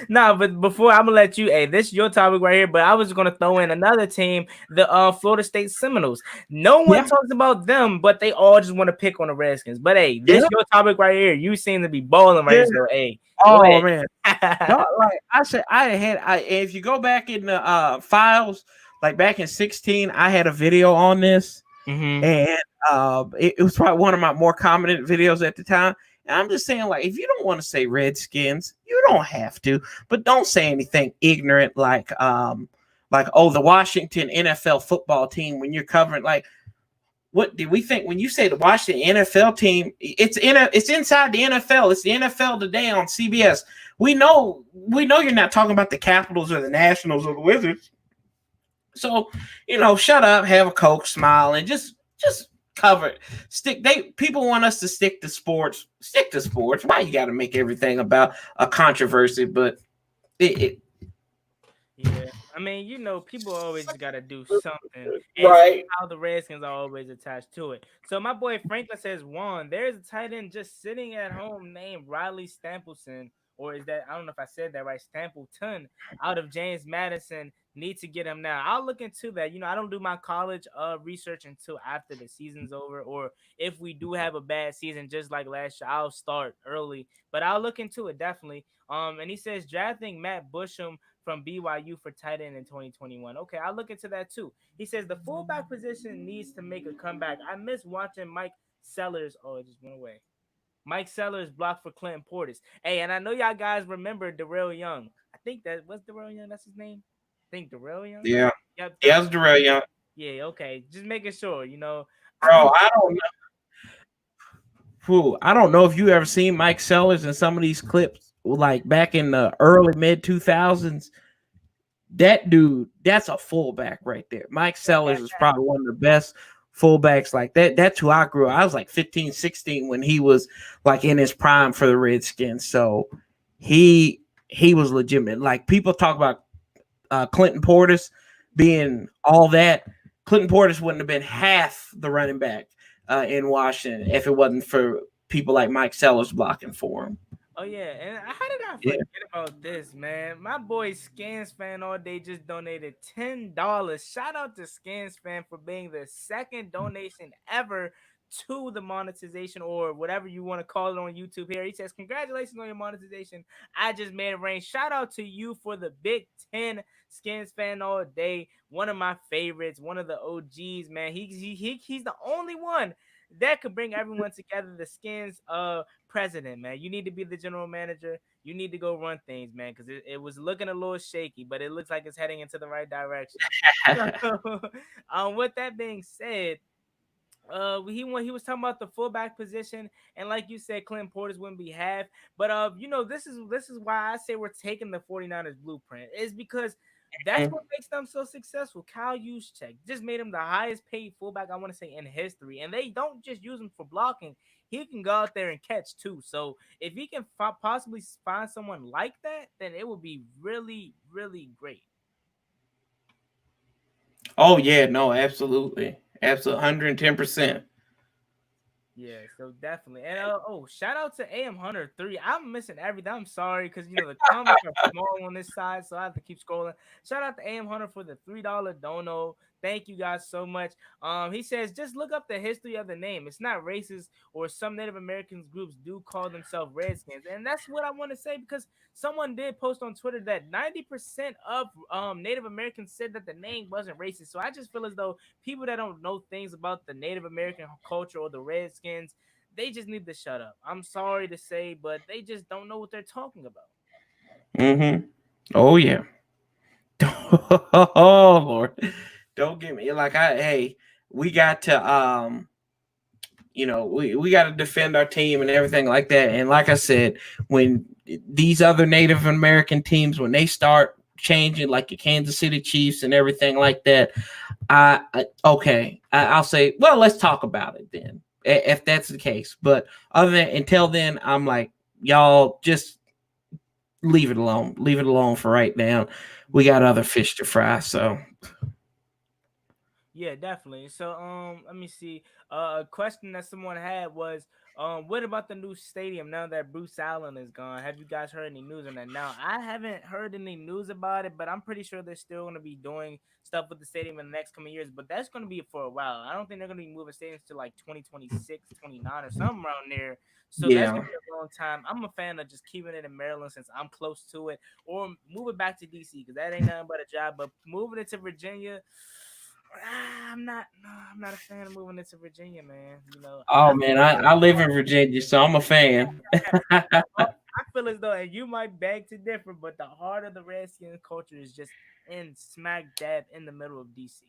Speaker 1: No, but before I'm gonna let you. Hey, this is your topic right here. But I was gonna throw in another team, the Florida State Seminoles. No one talks about them, but they all just want to pick on the Redskins. But hey, this is your topic right here. You seem to be balling right now. Hey.
Speaker 2: Oh man, no, like I said, if you go back in the files, like back in 2016, I had a video on this. And it was probably one of my more commented videos at the time. And I'm just saying, like, if you don't want to say Redskins, you don't have to, but don't say anything ignorant like, oh, the Washington NFL football team when you're covering, like, what do we think when you say the Washington NFL team? It's inside the NFL. It's the NFL Today on CBS. We know you're not talking about the Capitals or the Nationals or the Wizards. So, shut up, have a Coke, smile, and just cover it. People want us to stick to sports. Stick to sports. Why you got to make everything about a controversy? But it
Speaker 1: Yeah, I mean, people always got to do something, and
Speaker 2: right.
Speaker 1: somehow the Redskins are always attached to it. So my boy Franklin says, Juan, there's a tight end just sitting at home named Riley Stampleton, or is that, I don't know if I said that right, Stampleton, out of James Madison. Need to get him now. I'll look into that. I don't do my college research until after the season's over, or if we do have a bad season, just like last year, I'll start early. But I'll look into it definitely. And he says drafting Matt Busham from BYU for tight end in 2021. Okay, I'll look into that too. He says the fullback position needs to make a comeback. I miss watching Mike Sellers. Oh, it just went away. Mike Sellers blocked for Clinton Portis. Hey, and I know y'all guys remember Darrell Young. I think that was Darrell Young. That's his name. I think Darrell Young.
Speaker 2: Yeah.
Speaker 1: Yep.
Speaker 2: Yeah, it's Darrell Young.
Speaker 1: Yeah. Okay. Just making sure.
Speaker 2: Bro, I don't know if you ever seen Mike Sellers in some of these clips, like back in the early mid 2000s. That dude, that's a fullback right there. Mike Sellers is probably one of the best fullbacks like that. That's who I grew up. I was like 15, 16 when he was like in his prime for the Redskins. So he was legitimate. Like people talk about Clinton Portis being all that. Clinton Portis wouldn't have been half the running back in Washington if it wasn't for people like Mike Sellers blocking for him.
Speaker 1: Oh yeah, and how did I
Speaker 2: Yeah.
Speaker 1: forget about this, man? My boy Scans Fan all day just donated $10. Shout out to Scans Fan for being the second donation ever to the monetization, or whatever you want to call it, on YouTube here. He says, congratulations on your monetization. I just made it rain. Shout out to you for the Big 10. Skins Fan all day. One of my favorites, one of the OGs, man. He's the only one that could bring everyone together. The Skins president, man. You need to be the general manager. You need to go run things, man, because it was looking a little shaky, but it looks like it's heading into the right direction. With that being said, he was talking about the fullback position, and like you said, Clinton Portis wouldn't be half. But this is why I say we're taking the 49ers blueprint, is because that's what makes them so successful. Kyle Juszczyk just made him the highest paid fullback, I want to say, in history, and they don't just use him for blocking. He can go out there and catch too. So if he can possibly find someone like that, then it would be really, really great.
Speaker 2: Oh yeah, no, absolutely. Absolutely 110%.
Speaker 1: Yeah, so definitely. And shout out to AM Hunter 3. I'm missing everything. I'm sorry, because the comments are small on this side, so I have to keep scrolling. Shout out to AM Hunter for the $3 dono. Thank you guys so much. He says just look up the history of the name. It's not racist, or some Native Americans groups do call themselves Redskins. And that's what I want to say, because someone did post on Twitter that 90% of Native Americans said that the name wasn't racist. So I just feel as though people that don't know things about the Native American culture or the Redskins, they just need to shut up. I'm sorry to say, but they just don't know what they're talking about.
Speaker 2: Mm-hmm. Oh yeah. Oh Lord. Don't get me like we got to we got to defend our team and everything like that. And like I said, when these other Native American teams, when they start changing, like the Kansas City Chiefs and everything like that, I'll say, well, let's talk about it then, if that's the case. But until then, I'm like, y'all just leave it alone. Leave it alone for right now. We got other fish to fry. So
Speaker 1: Yeah, definitely. So let me see. A question that someone had was, what about the new stadium now that Bruce Allen is gone? Have you guys heard any news on that? Now, I haven't heard any news about it, but I'm pretty sure they're still going to be doing stuff with the stadium in the next coming years. But that's going to be for a while. I don't think they're going to be moving stadiums to like 2026, 29, or something around there. So that's
Speaker 2: yeah.
Speaker 1: going to be a long time. I'm a fan of just keeping it in Maryland since I'm close to it, or move it back to DC, because that ain't nothing but a job. But moving it to Virginia, I'm not a fan of moving into Virginia, man. You know,
Speaker 2: Oh man, I live in Virginia, so I'm a fan.
Speaker 1: I feel as though, and you might beg to differ, but the heart of the Redskins culture is just in smack dab in the middle of DC.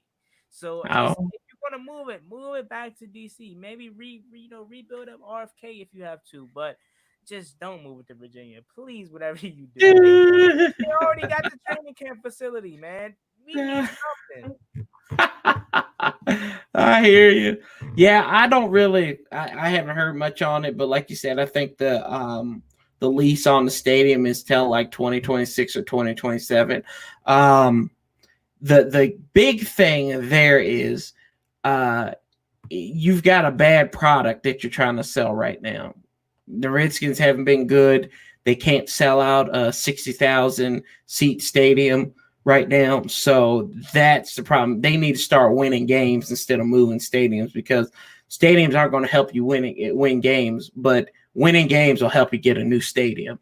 Speaker 1: So just
Speaker 2: Oh,
Speaker 1: if you want to move it back to DC. Maybe rebuild up RFK if you have to, but just don't move it to Virginia, please. Whatever you do, they already got the training camp facility, man. We need something.
Speaker 2: I hear you. Yeah, I don't really. I haven't heard much on it, but like you said, I think the lease on the stadium is till like 2026 or 2027. Um, the big thing there is uh you've got a bad product that you're trying to sell right now. The Redskins haven't been good. They can't sell out a 60,000 seat stadium right now. So that's the problem. They need to start winning games instead of moving stadiums, because stadiums aren't going to help you win games, but winning games will help you get a new stadium.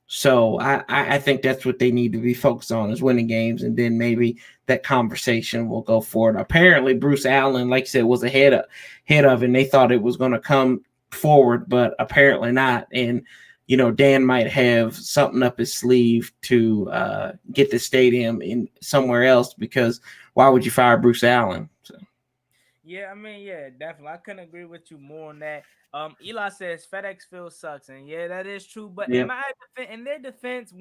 Speaker 2: So I think that's what they need to be focused on, is winning games, and then maybe that conversation will go forward. Apparently, Bruce Allen, like I said, was ahead of, and they thought it was going to come forward, but apparently not. And Dan might have something up his sleeve to get the stadium in somewhere else, because why would you fire Bruce Allen? So.
Speaker 1: Yeah, I mean, yeah, definitely. I couldn't agree with you more on that. Eli says FedEx Field sucks, and yeah, that is true. But
Speaker 2: Yeah.
Speaker 1: in their defense,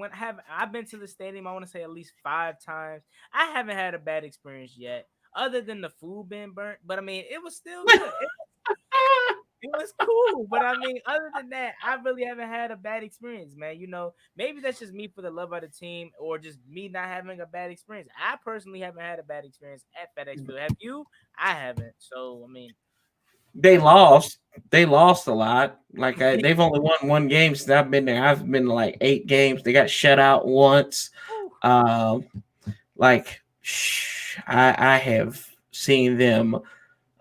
Speaker 1: I've been to the stadium, I want to say at least 5 times. I haven't had a bad experience yet, other than the food being burnt. But I mean, it was still good. It was cool, but I mean, other than that, I really haven't had a bad experience, man. Maybe that's just me for the love of the team, or just me not having a bad experience. I personally haven't had a bad experience at FedEx Field. Have you? I haven't. So I mean,
Speaker 2: They lost. They lost a lot. Like they've only won one game since I've been there. I've been to like 8 games. They got shut out once. Um, I have seen them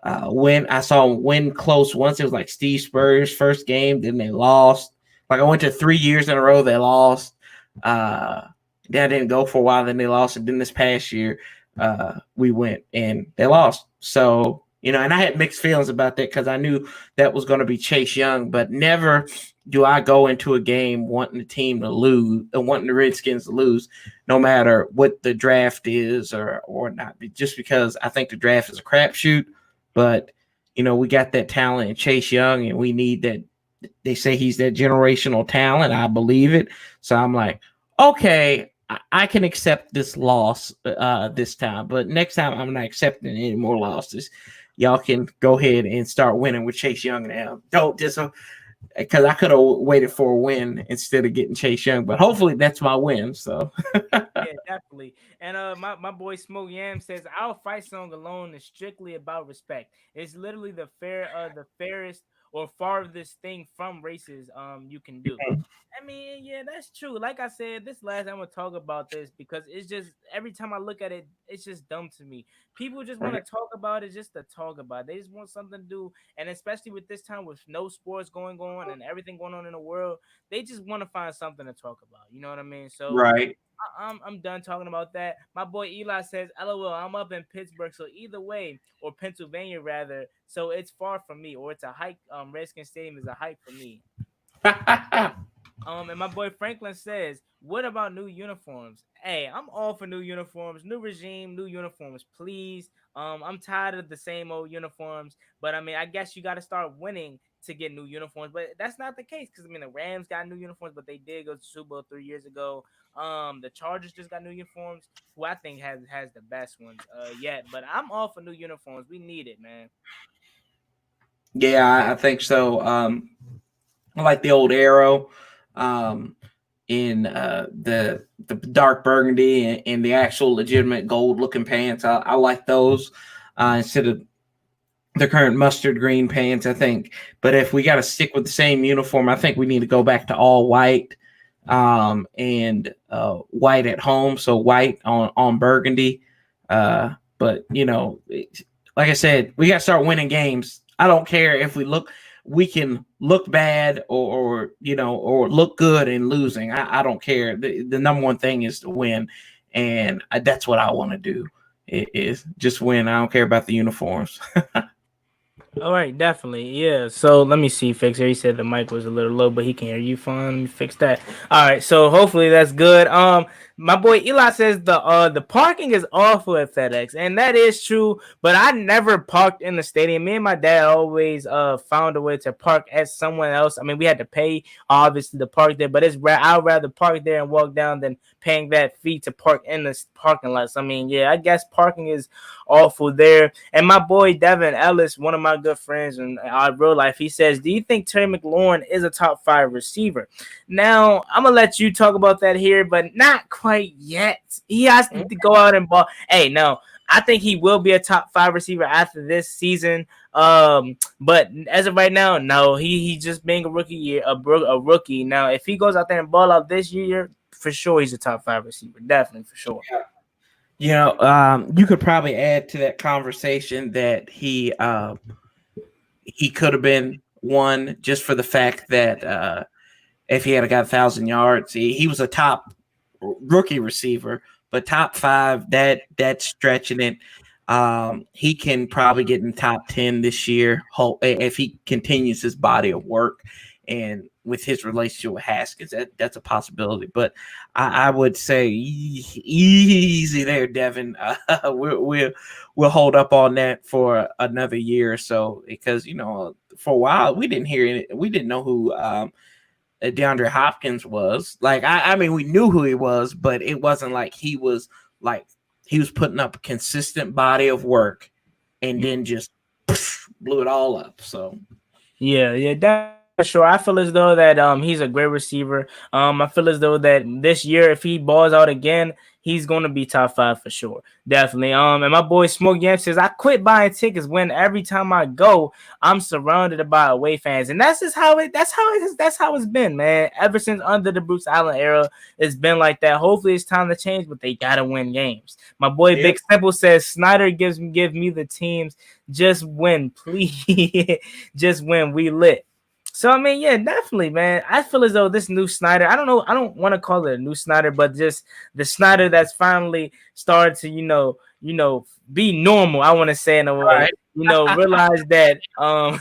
Speaker 2: win. I saw them win close once. It was like Steve Spurrier's first game. Then they lost. Like I went to 3 years in a row. They lost. That didn't go for a while. Then they lost. And then this past year, we went and they lost. So, and I had mixed feelings about that, because I knew that was going to be Chase Young, but never do I go into a game wanting the team to lose, wanting the Redskins to lose, no matter what the draft is or not, just because I think the draft is a crapshoot. But, we got that talent in Chase Young, and we need that. They say he's that generational talent. I believe it. So I'm like, okay, I can accept this loss this time, but next time I'm not accepting any more losses. Y'all can go ahead and start winning with Chase Young now. Don't just because I could have waited for a win instead of getting Chase Young, but hopefully that's my win. So
Speaker 1: yeah, definitely. And my boy Smoke Yam says our fight song alone is strictly about respect. It's literally the fairest or farthest thing from races you can do. I mean, yeah, that's true. Like I said, this last I'm gonna talk about this because it's just every time I look at it, it's just dumb to me. People just want to talk about it just to talk about it. They just want something to do, and especially with this time with no sports going on and everything going on in the world, they just want to find something to talk about. You know what I mean? So
Speaker 2: right.
Speaker 1: I'm done talking about that. My boy Eli says, "LOL, I'm up in Pittsburgh, so either way, or Pennsylvania rather, so it's far from me, or it's a hike. Redskins Stadium is a hike for me." And my boy Franklin says, "What about new uniforms?" Hey, I'm all for new uniforms, new regime, new uniforms, please. I'm tired of the same old uniforms, but I mean, I guess you got to start winning to get new uniforms, but that's not the case because I mean, the Rams got new uniforms, but they did go to Super Bowl 3 years ago. The Chargers just got new uniforms, who I think has the best ones yet. But I'm all for new uniforms. We need it, man.
Speaker 2: Yeah, I think so. I like the old arrow. Um, in the dark burgundy and the actual legitimate gold looking pants. I like those instead of the current mustard green pants, I think. But if we got to stick with the same uniform, I think we need to go back to all white and white at home. So white on burgundy. But, like I said, we got to start winning games. I don't care if we can look bad or look good in losing. I don't care. The number one thing is to win. And that's what I want to do. It is just win. I don't care about the uniforms.
Speaker 1: All right, definitely. Yeah. So let me see, fix here. He said the mic was a little low, but he can hear you fine. Let me fix that. All right. So hopefully that's good. My boy Eli says the parking is awful at FedEx, and that is true. But I never parked in the stadium. Me and my dad always found a way to park at someone else. I mean, we had to pay obviously to park there, but I'd rather park there and walk down than paying that fee to park in the parking lots. I mean, yeah, I guess parking is awful there. And my boy Devon Ellis, one of my good friends in real life, he says, "Do you think Terry McLaurin is a top 5 receiver?" Now, I'm gonna let you talk about that here, but not quite yet. He has to go out and ball. Hey, no, I think he will be a top 5 receiver after this season. But as of right now, no, he's just being a rookie a rookie. Now, if he goes out there and ball out this year, for sure he's a top 5 receiver, definitely for sure.
Speaker 2: You know, you could probably add to that conversation that he could have been one just for the fact that if he had got 1,000 yards, he was a top rookie receiver, but top 5 that's stretching it. He can probably get in top 10 this year if he continues his body of work. And with his relationship with Haskins, that's a possibility. But I would say easy there, Devin. We'll hold up on that for another year or so because for a while we didn't hear it. We didn't know who DeAndre Hopkins was. Like I mean, we knew who he was, but it wasn't like he was putting up a consistent body of work and then just blew it all up. So
Speaker 1: yeah. Sure, I feel as though that he's a great receiver. I feel as though that this year, if he balls out again, he's gonna be top 5 for sure, definitely. And my boy Smoke Yam says I quit buying tickets when every time I go, I'm surrounded by away fans, and that's just how that's how it's been, man. Ever since under the Bruce Allen era, it's been like that. Hopefully, it's time to change, but they gotta win games. My boy Big Simple says Snyder give me the teams, just win, please, just win. We lit. So I mean, yeah, definitely, man. I feel as though this new Snyder, I don't know, I don't want to call it a new Snyder, but just the Snyder that's finally started to, be normal. I want to say in a way, realize that I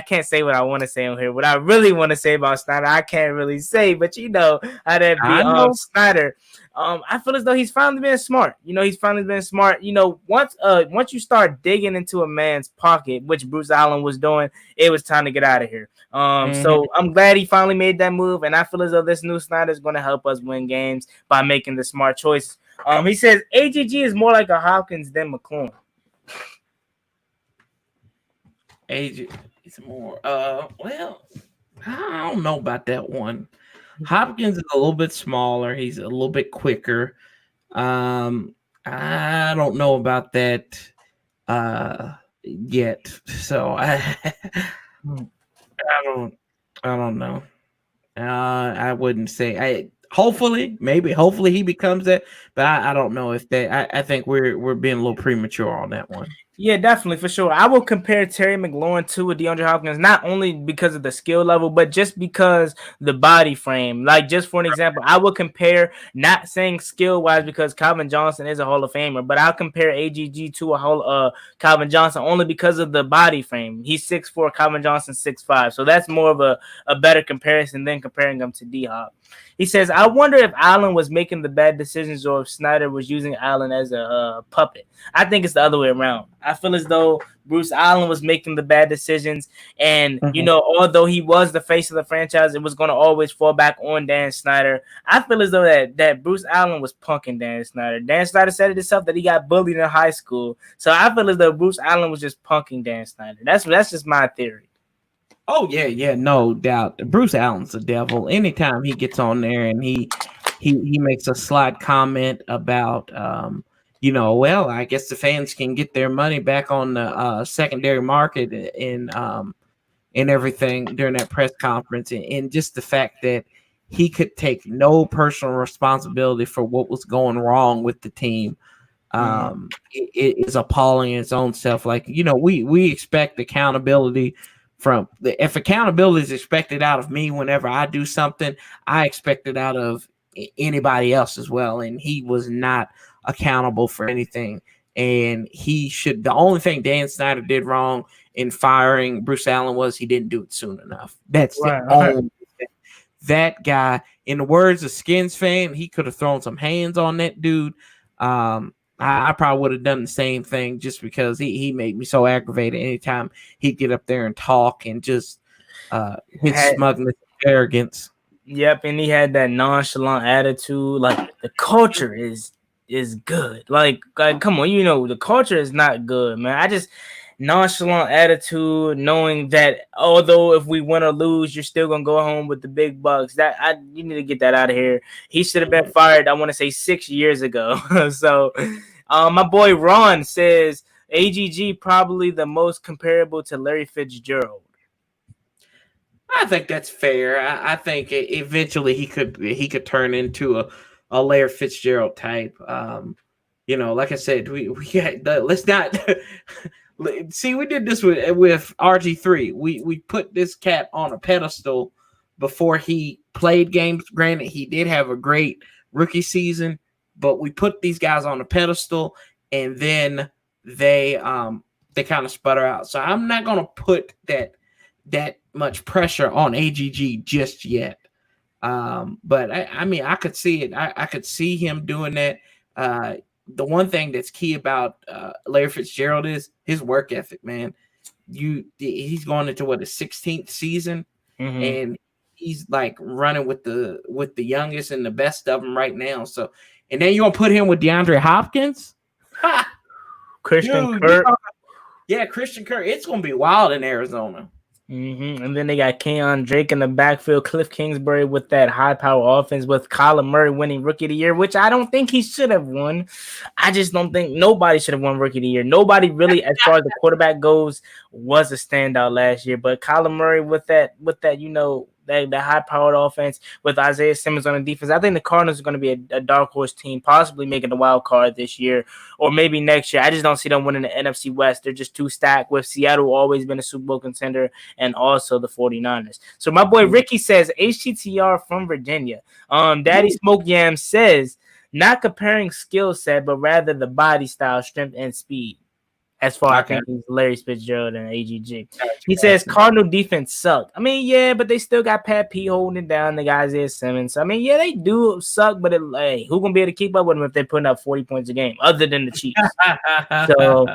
Speaker 1: can't say what I want to say on here. What I really want to say about Snyder, I can't really say, but how that be Snyder. I feel as though he's finally been smart. He's finally been smart. Once you start digging into a man's pocket, which Bruce Allen was doing, it was time to get out of here. So I'm glad he finally made that move, and I feel as though this new Snyder is going to help us win games by making the smart choices. He says AGG is more like a Hopkins than McLaurin.
Speaker 2: AGG is more. Well, I don't know about that one. Hopkins is a little bit smaller. He's a little bit quicker. I don't know about that yet. So I don't know. I wouldn't say. Hopefully he becomes that, but I don't know if that. I think we're being a little premature on that one.
Speaker 1: Yeah, definitely, for sure. I will compare Terry McLaurin to DeAndre Hopkins, not only because of the skill level, but just because the body frame. Like, just for an example, I will compare, not saying skill-wise because Calvin Johnson is a Hall of Famer, but I'll compare AGG to a Calvin Johnson only because of the body frame. He's 6'4", Calvin Johnson 6'5", so that's more of a better comparison than comparing them to D-Hop. He says, I wonder if Allen was making the bad decisions or if Snyder was using Allen as a puppet. I think it's the other way around. I feel as though Bruce Allen was making the bad decisions. And, although he was the face of the franchise, it was going to always fall back on Dan Snyder. I feel as though that Bruce Allen was punking Dan Snyder. Dan Snyder said it himself that he got bullied in high school. So I feel as though Bruce Allen was just punking Dan Snyder. That's just my theory.
Speaker 2: Oh yeah, no doubt. Bruce Allen's the devil. Anytime he gets on there and he makes a slight comment about well, I guess the fans can get their money back on the secondary market and everything during that press conference, and just the fact that he could take no personal responsibility for what was going wrong with the team. It is appalling in its own self. Like, we expect accountability. If accountability is expected out of me whenever I do something, I expect it out of anybody else as well, and he was not accountable for anything. And he should. The only thing Dan Snyder did wrong in firing Bruce Allen was he didn't do it soon enough. That's the only thing. That guy, in the words of Skins fan, he could have thrown some hands on that dude. I probably would have done the same thing just because he made me so aggravated anytime he'd get up there and talk and just his smugness, arrogance.
Speaker 1: Yep, and he had that nonchalant attitude. Like the culture is good. Like come on, the culture is not good, man. I just nonchalant attitude, knowing that although if we win or lose, you're still gonna go home with the big bucks. You need to get that out of here. He should have been fired, I want to say 6 years ago. So my boy Ron says AGG probably the most comparable to Larry Fitzgerald.
Speaker 2: I think that's fair. I think eventually he could turn into a Larry Fitzgerald type. Like I said, we let's not see. We did this with RG3. We put this cat on a pedestal before he played games. Granted, he did have a great rookie season, but we put these guys on a pedestal, and then they kind of sputter out. So I'm not gonna put that much pressure on AGG just yet. But I mean, I could see it. I could see him doing that. The one thing that's key about Larry Fitzgerald is his work ethic, man. He's going into his 16th season, and he's like running with the youngest and the best of them right now. So, and then you're gonna put him with DeAndre Hopkins,
Speaker 1: Christian Kirk.
Speaker 2: Christian Kirk. It's gonna be wild in Arizona.
Speaker 1: And then they got Kenyon Drake in the backfield, Cliff Kingsbury with that high-power offense, with Kyler Murray winning Rookie of the Year, which I don't think he should have won. I just don't think nobody should have won Rookie of the Year. Nobody really, as far as the quarterback goes, was a standout last year. But Kyler Murray with that that high-powered offense with Isaiah Simmons on the defense, I think the Cardinals are going to be a dark horse team, possibly making the wild card this year or maybe next year. I just don't see them winning the NFC West. They're just too stacked, with Seattle always been a Super Bowl contender and also the 49ers. So my boy Ricky says HTTR from Virginia. Daddy Smoke Yam says not comparing skill set, but rather the body style, strength, and speed. As far as I think he's Larry Fitzgerald and AGG. He says Cardinal defense sucked. I mean, yeah, but they still got Pat P holding it down. They got Isaiah Simmons. I mean, yeah, they do suck, but who gonna be able to keep up with them if they're putting up 40 points a game, other than the Chiefs? So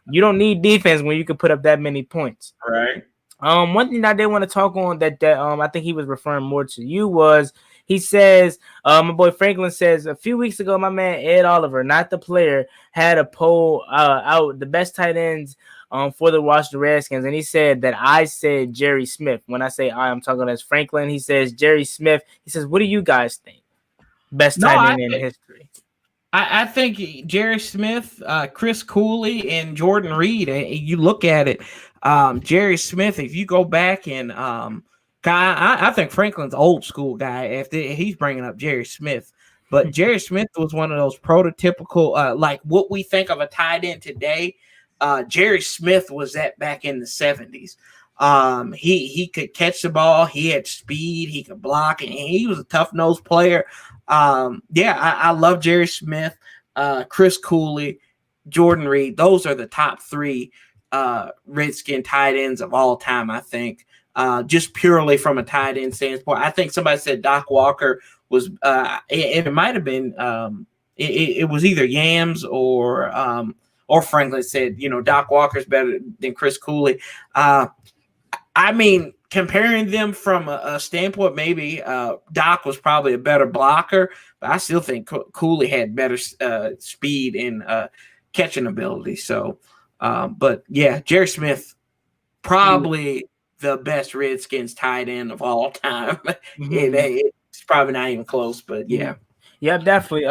Speaker 1: you don't need defense when you can put up that many points.
Speaker 2: Right.
Speaker 1: One thing I did want to talk on that I think he was referring more to you was, he says, my boy Franklin says, a few weeks ago, my man Ed Oliver, not the player, had a poll out the best tight ends for the Washington Redskins, and he said that I said Jerry Smith. When I say I'm talking as Franklin. He says Jerry Smith. He says, what do you guys think? Best tight end in history.
Speaker 2: I think Jerry Smith, Chris Cooley, and Jordan Reed. You look at it, Jerry Smith. If you go back and I think Franklin's old school guy. If he's bringing up Jerry Smith, but Jerry Smith was one of those prototypical, like what we think of a tight end today. Jerry Smith was that back in the 70s. He could catch the ball. He had speed. He could block, and he was a tough nosed player. I love Jerry Smith, Chris Cooley, Jordan Reed. Those are the top three Redskin tight ends of all time, I think. Just purely from a tight end standpoint. I think somebody said Doc Walker was it might have been it was either Yams or Franklin said, Doc Walker's better than Chris Cooley. I mean, comparing them from a standpoint, maybe Doc was probably a better blocker, but I still think Cooley had better speed and catching ability. So, but yeah, Jerry Smith probably the best Redskins tight end of all time. It's probably not even close, but yeah.
Speaker 1: Yeah, definitely.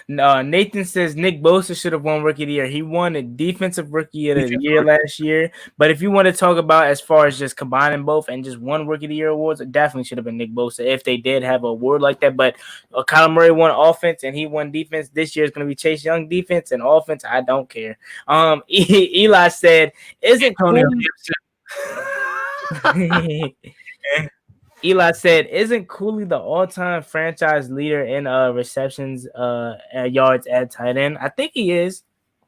Speaker 1: Nathan says Nick Bosa should have won Rookie of the Year. He won a Defensive Rookie of the Year last year. But if you want to talk about as far as just combining both and just one Rookie of the Year awards, it definitely should have been Nick Bosa if they did have an award like that. But Kyler Murray won offense and he won defense. This year is going to be Chase Young defense and offense. I don't care. Eli said, "Isn't Cooley?" Eli said, "Isn't Cooley the all-time franchise leader in receptions, yards at tight end? I think he is."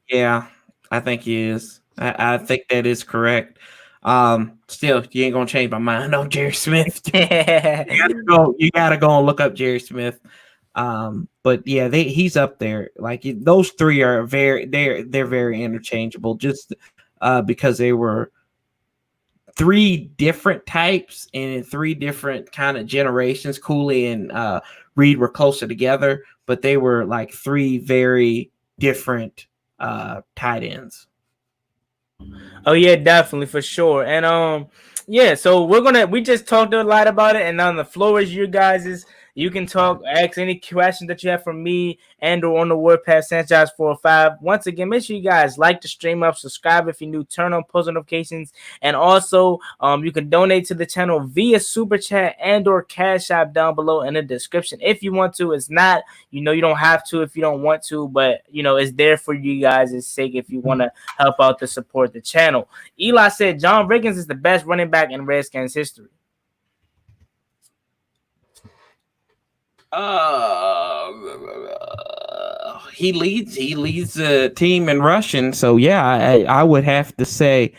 Speaker 2: Yeah, I think he is. I think that is correct. Still, you ain't gonna change my mind on Jerry Smith. You gotta go and look up Jerry Smith. But yeah, he's up there. Like those three are they're very interchangeable. Just because they were three different types and in three different kind of generations. Cooley and Reed were closer together, but they were like three very different tight ends.
Speaker 1: Oh yeah, definitely for sure. And yeah, so we just talked a lot about it, and on the floor is you guys's. You can talk, ask any questions that you have for me and or on the Warpath Sanchez 405. Once again, make sure you guys like the stream up, subscribe if you're new, turn on post notifications, and also you can donate to the channel via super chat and or cash app down below in the description if you want to. It's not, you don't have to if you don't want to, but it's there for you guys' sake if you want to help out to support the channel. Eli said John Riggins is the best running back in Redskins history.
Speaker 2: He leads the team in rushing, so yeah, I would have to say,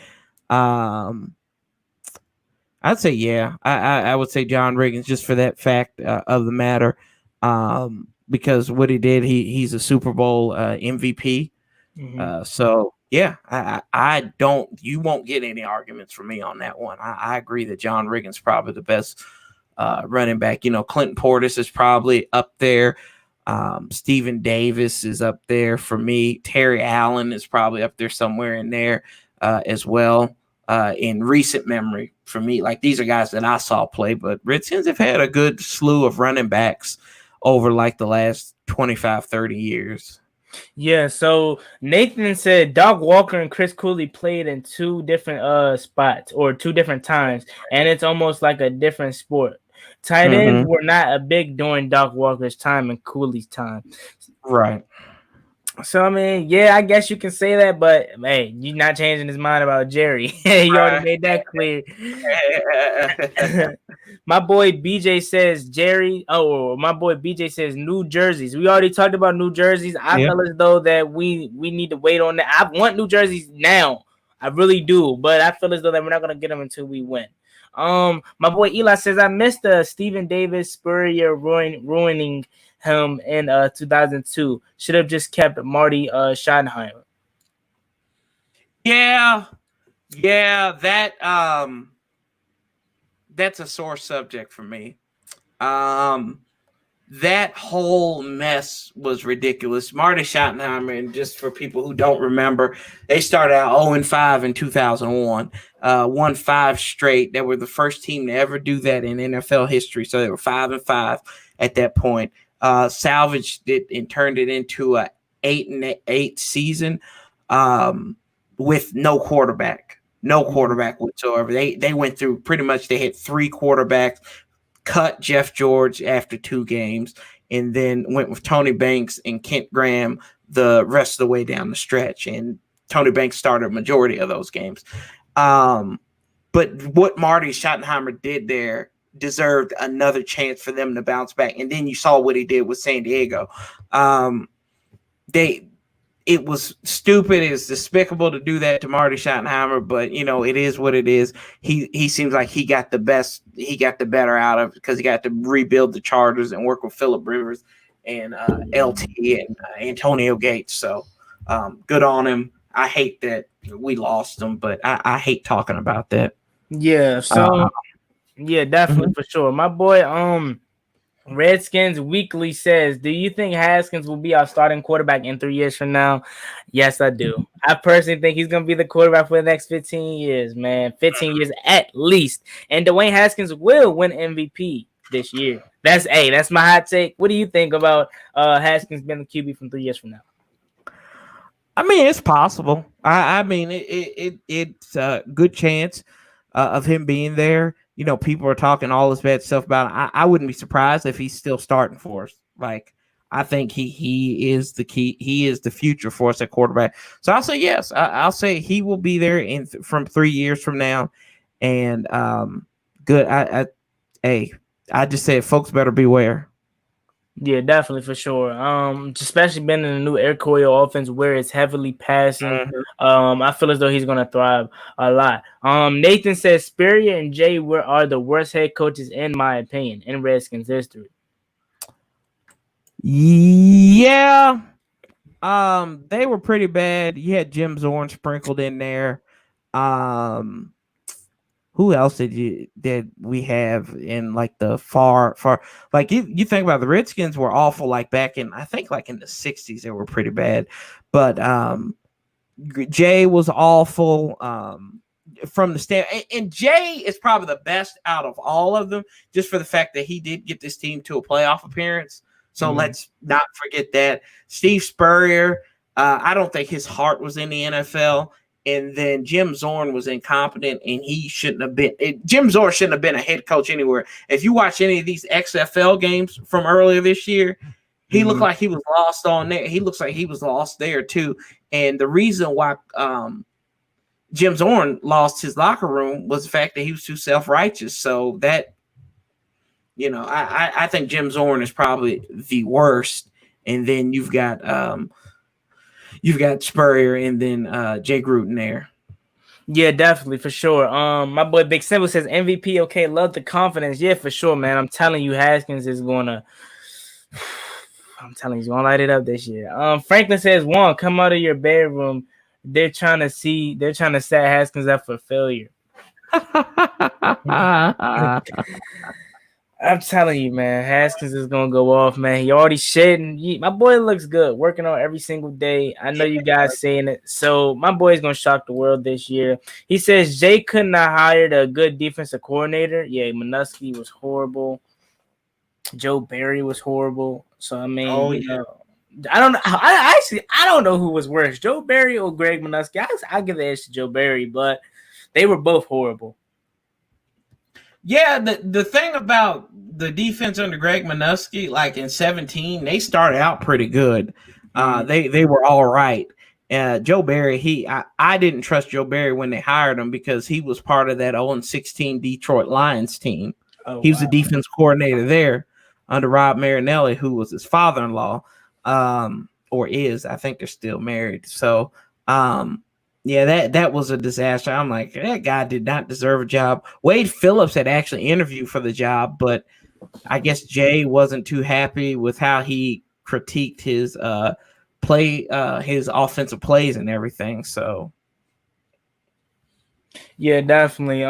Speaker 2: I'd say yeah, I would say John Riggins just for that fact of the matter, because what he did, he's a Super Bowl MVP, so yeah, I don't, you won't get any arguments from me on that one. I agree that John Riggins probably the best running back. Clinton Portis is probably up there. Stephen Davis is up there for me. Terry Allen is probably up there somewhere in there as well. In recent memory for me, like these are guys that I saw play, but Redskins have had a good slew of running backs over like the last 25, 30 years.
Speaker 1: Yeah, so Nathan said Doc Walker and Chris Cooley played in two different spots or two different times, and it's almost like a different sport. Tight ends were not a big during Doc Walker's time and Cooley's time.
Speaker 2: Right.
Speaker 1: So I mean, yeah, I guess you can say that, but hey, you're not changing his mind about Jerry. He already made that clear. My boy BJ says Jerry. Oh, my boy BJ says New Jerseys. We already talked about New Jerseys. I feel as though that we need to wait on that. I want New Jerseys now. I really do, but I feel as though that we're not gonna get them until we win. My boy Eli says I missed the Stephen Davis Spurrier ruining him in 2002. Should have just kept Marty Schottenheimer.
Speaker 2: Yeah, that's a sore subject for me. That whole mess was ridiculous. Marty Schottenheimer, and just for people who don't remember, they started out 0-5 in 2001, won 5 straight. They were the first team to ever do that in NFL history. So they were 5-5 at that point. Salvaged it and turned it into a 8-8 season with no quarterback whatsoever. They went through pretty much, they had 3 quarterbacks, cut Jeff George after 2 games, and then went with Tony Banks and Kent Graham the rest of the way down the stretch. And Tony Banks started a majority of those games. But what Marty Schottenheimer did there deserved another chance for them to bounce back. And then you saw what he did with San Diego. It was stupid. It's despicable to do that to Marty Schottenheimer, but it is what it is. He seems like he got the better out of it because he got to rebuild the Chargers and work with Phillip Rivers and LT and Antonio Gates. So good on him. I hate that we lost him, but I hate talking about that.
Speaker 1: Yeah. So yeah, definitely for sure. My boy, Redskins Weekly says, do you think Haskins will be our starting quarterback in 3 years from now? Yes, I do. I personally think he's going to be the quarterback for the next 15 years, man. 15 years at least. And Dwayne Haskins will win MVP this year. That's my hot take. What do you think about Haskins being the QB from 3 years from now?
Speaker 2: I mean, it's possible. I mean, it's a good chance of him being there. People are talking all this bad stuff about him. I wouldn't be surprised if he's still starting for us. Like, I think he is the key. He is the future for us at quarterback. So I'll say yes. I'll say he will be there from 3 years from now. And good. hey, I just said, folks better beware.
Speaker 1: Yeah, definitely for sure. Especially being in a new Air Coyle offense where it's heavily passing. I feel as though he's gonna thrive a lot. Nathan says Spurrier and Jay are the worst head coaches in my opinion in Redskins history.
Speaker 2: Yeah. They were pretty bad. You had Jim Zorn sprinkled in there. Who else did we have in like the far like you think about the Redskins were awful like back in I think like in the 60s they were pretty bad. But Jay was awful. From the stand, and Jay is probably the best out of all of them, just for the fact that he did get this team to a playoff appearance. So let's not forget that. Steve Spurrier, I don't think his heart was in the NFL. And then Jim Zorn was incompetent, and he shouldn't have been. Jim Zorn shouldn't have been a head coach anywhere. If you watch any of these XFL games from earlier this year, he looked like he was lost on there. He looks like he was lost there too. And the reason why Jim Zorn lost his locker room was the fact that he was too self-righteous. So that, I think Jim Zorn is probably the worst. And then you've got Spurrier and then Jay Gruden there.
Speaker 1: Yeah, definitely for sure. My boy Bigsimple says MVP. Okay, love the confidence. Yeah, for sure, man. I'm telling you, Haskins is gonna. I'm telling you, he's gonna light it up this year. Franklin says, "Juan, come out of your bedroom. They're trying to set Haskins up for failure." I'm telling you, man, Haskins is gonna go off, man. He already shedding. My boy looks good, working on every single day. I know you guys saying it. So my boy's gonna shock the world this year. He says Jay couldn't have hired a good defensive coordinator. Yeah, Minuski was horrible. Joe Barry was horrible. So I mean, I don't know. I don't know who was worse, Joe Barry or Greg Minuski. I give the edge to Joe Barry, but they were both horrible.
Speaker 2: Yeah, the thing about the defense under Greg Minuski, like in 2017, they started out pretty good. They were all right. Joe Barry, I didn't trust Joe Barry when they hired him because he was part of that 0-16 Detroit Lions team. He was a defense coordinator there under Rob Marinelli, who was his father-in-law, or is. I think they're still married. So, yeah, that was a disaster. I'm like, that guy did not deserve a job. Wade Phillips had actually interviewed for the job, but I guess Jay wasn't too happy with how he critiqued his his offensive plays and everything. So,
Speaker 1: yeah, definitely.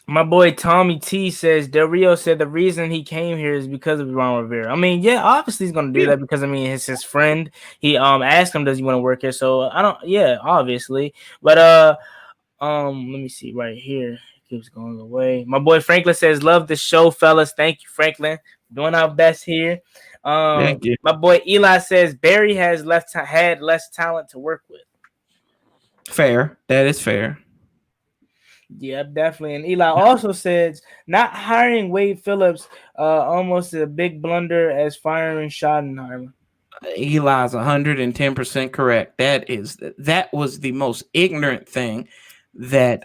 Speaker 1: My boy Tommy T says Del Rio said the reason he came here is because of Ron Rivera. I mean, yeah, obviously he's gonna do that because it's his friend. He asked him, does he want to work here? So obviously. But let me see right here. It keeps going away. My boy Franklin says, love the show, fellas. Thank you, Franklin. Doing our best here.
Speaker 2: Thank you.
Speaker 1: My boy Eli says Barry has had less talent to work with.
Speaker 2: Fair. That is fair.
Speaker 1: Yeah, definitely. And Eli also says not hiring Wade Phillips almost a big blunder as firing Schottenheimer.
Speaker 2: Eli's 110% correct. That was the most ignorant thing that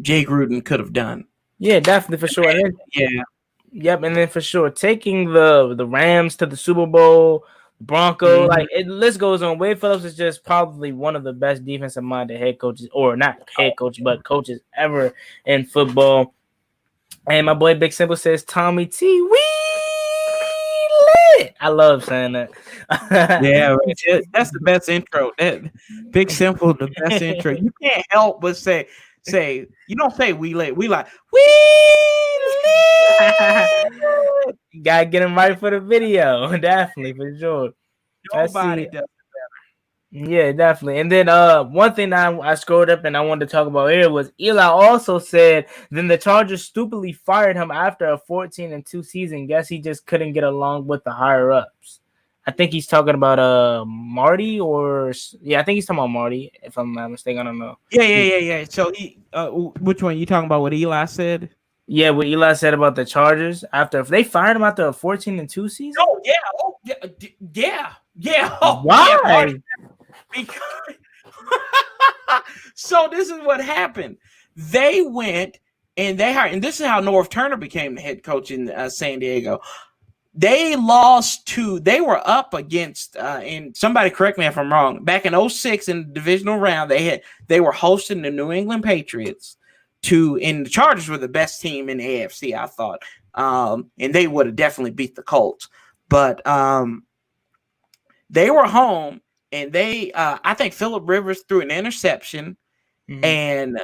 Speaker 2: Jay Gruden could have done.
Speaker 1: Yeah, definitely for sure. Yep, and then for sure taking the Rams to the Super Bowl, Broncos, list goes on. Wade Phillips is just probably one of the best defensive-minded head coaches, or not head coach, but coaches ever in football. And my boy Bigsimple says, Tommy T, we lit. I love saying that.
Speaker 2: Yeah, that's the best intro. Bigsimple, the best intro. You can't help but say you don't say we lit. We like we lit.
Speaker 1: You gotta get him right for the video. Definitely, for sure.
Speaker 2: Nobody does better.
Speaker 1: Yeah, definitely. And then one thing that I scrolled up and I wanted to talk about here was Eli also said then the Chargers stupidly fired him after a 14-2 season. Guess he just couldn't get along with the higher ups. I think he's talking about Marty I think he's talking about Marty, if I'm not mistaken. I don't know.
Speaker 2: Yeah. So he which one you talking about? What Eli said?
Speaker 1: Yeah, what Eli said about the Chargers after they fired him after a 14-2 season.
Speaker 2: Oh yeah.
Speaker 1: Why?
Speaker 2: Yeah, because so this is what happened. They went and this is how North Turner became the head coach in San Diego. They were up against, and somebody correct me if I'm wrong, back in 06 in the divisional round, they were hosting the New England Patriots, and the Chargers were the best team in the AFC, I thought. And they would have definitely beat the Colts. But they were home, and I think Phillip Rivers threw an interception, and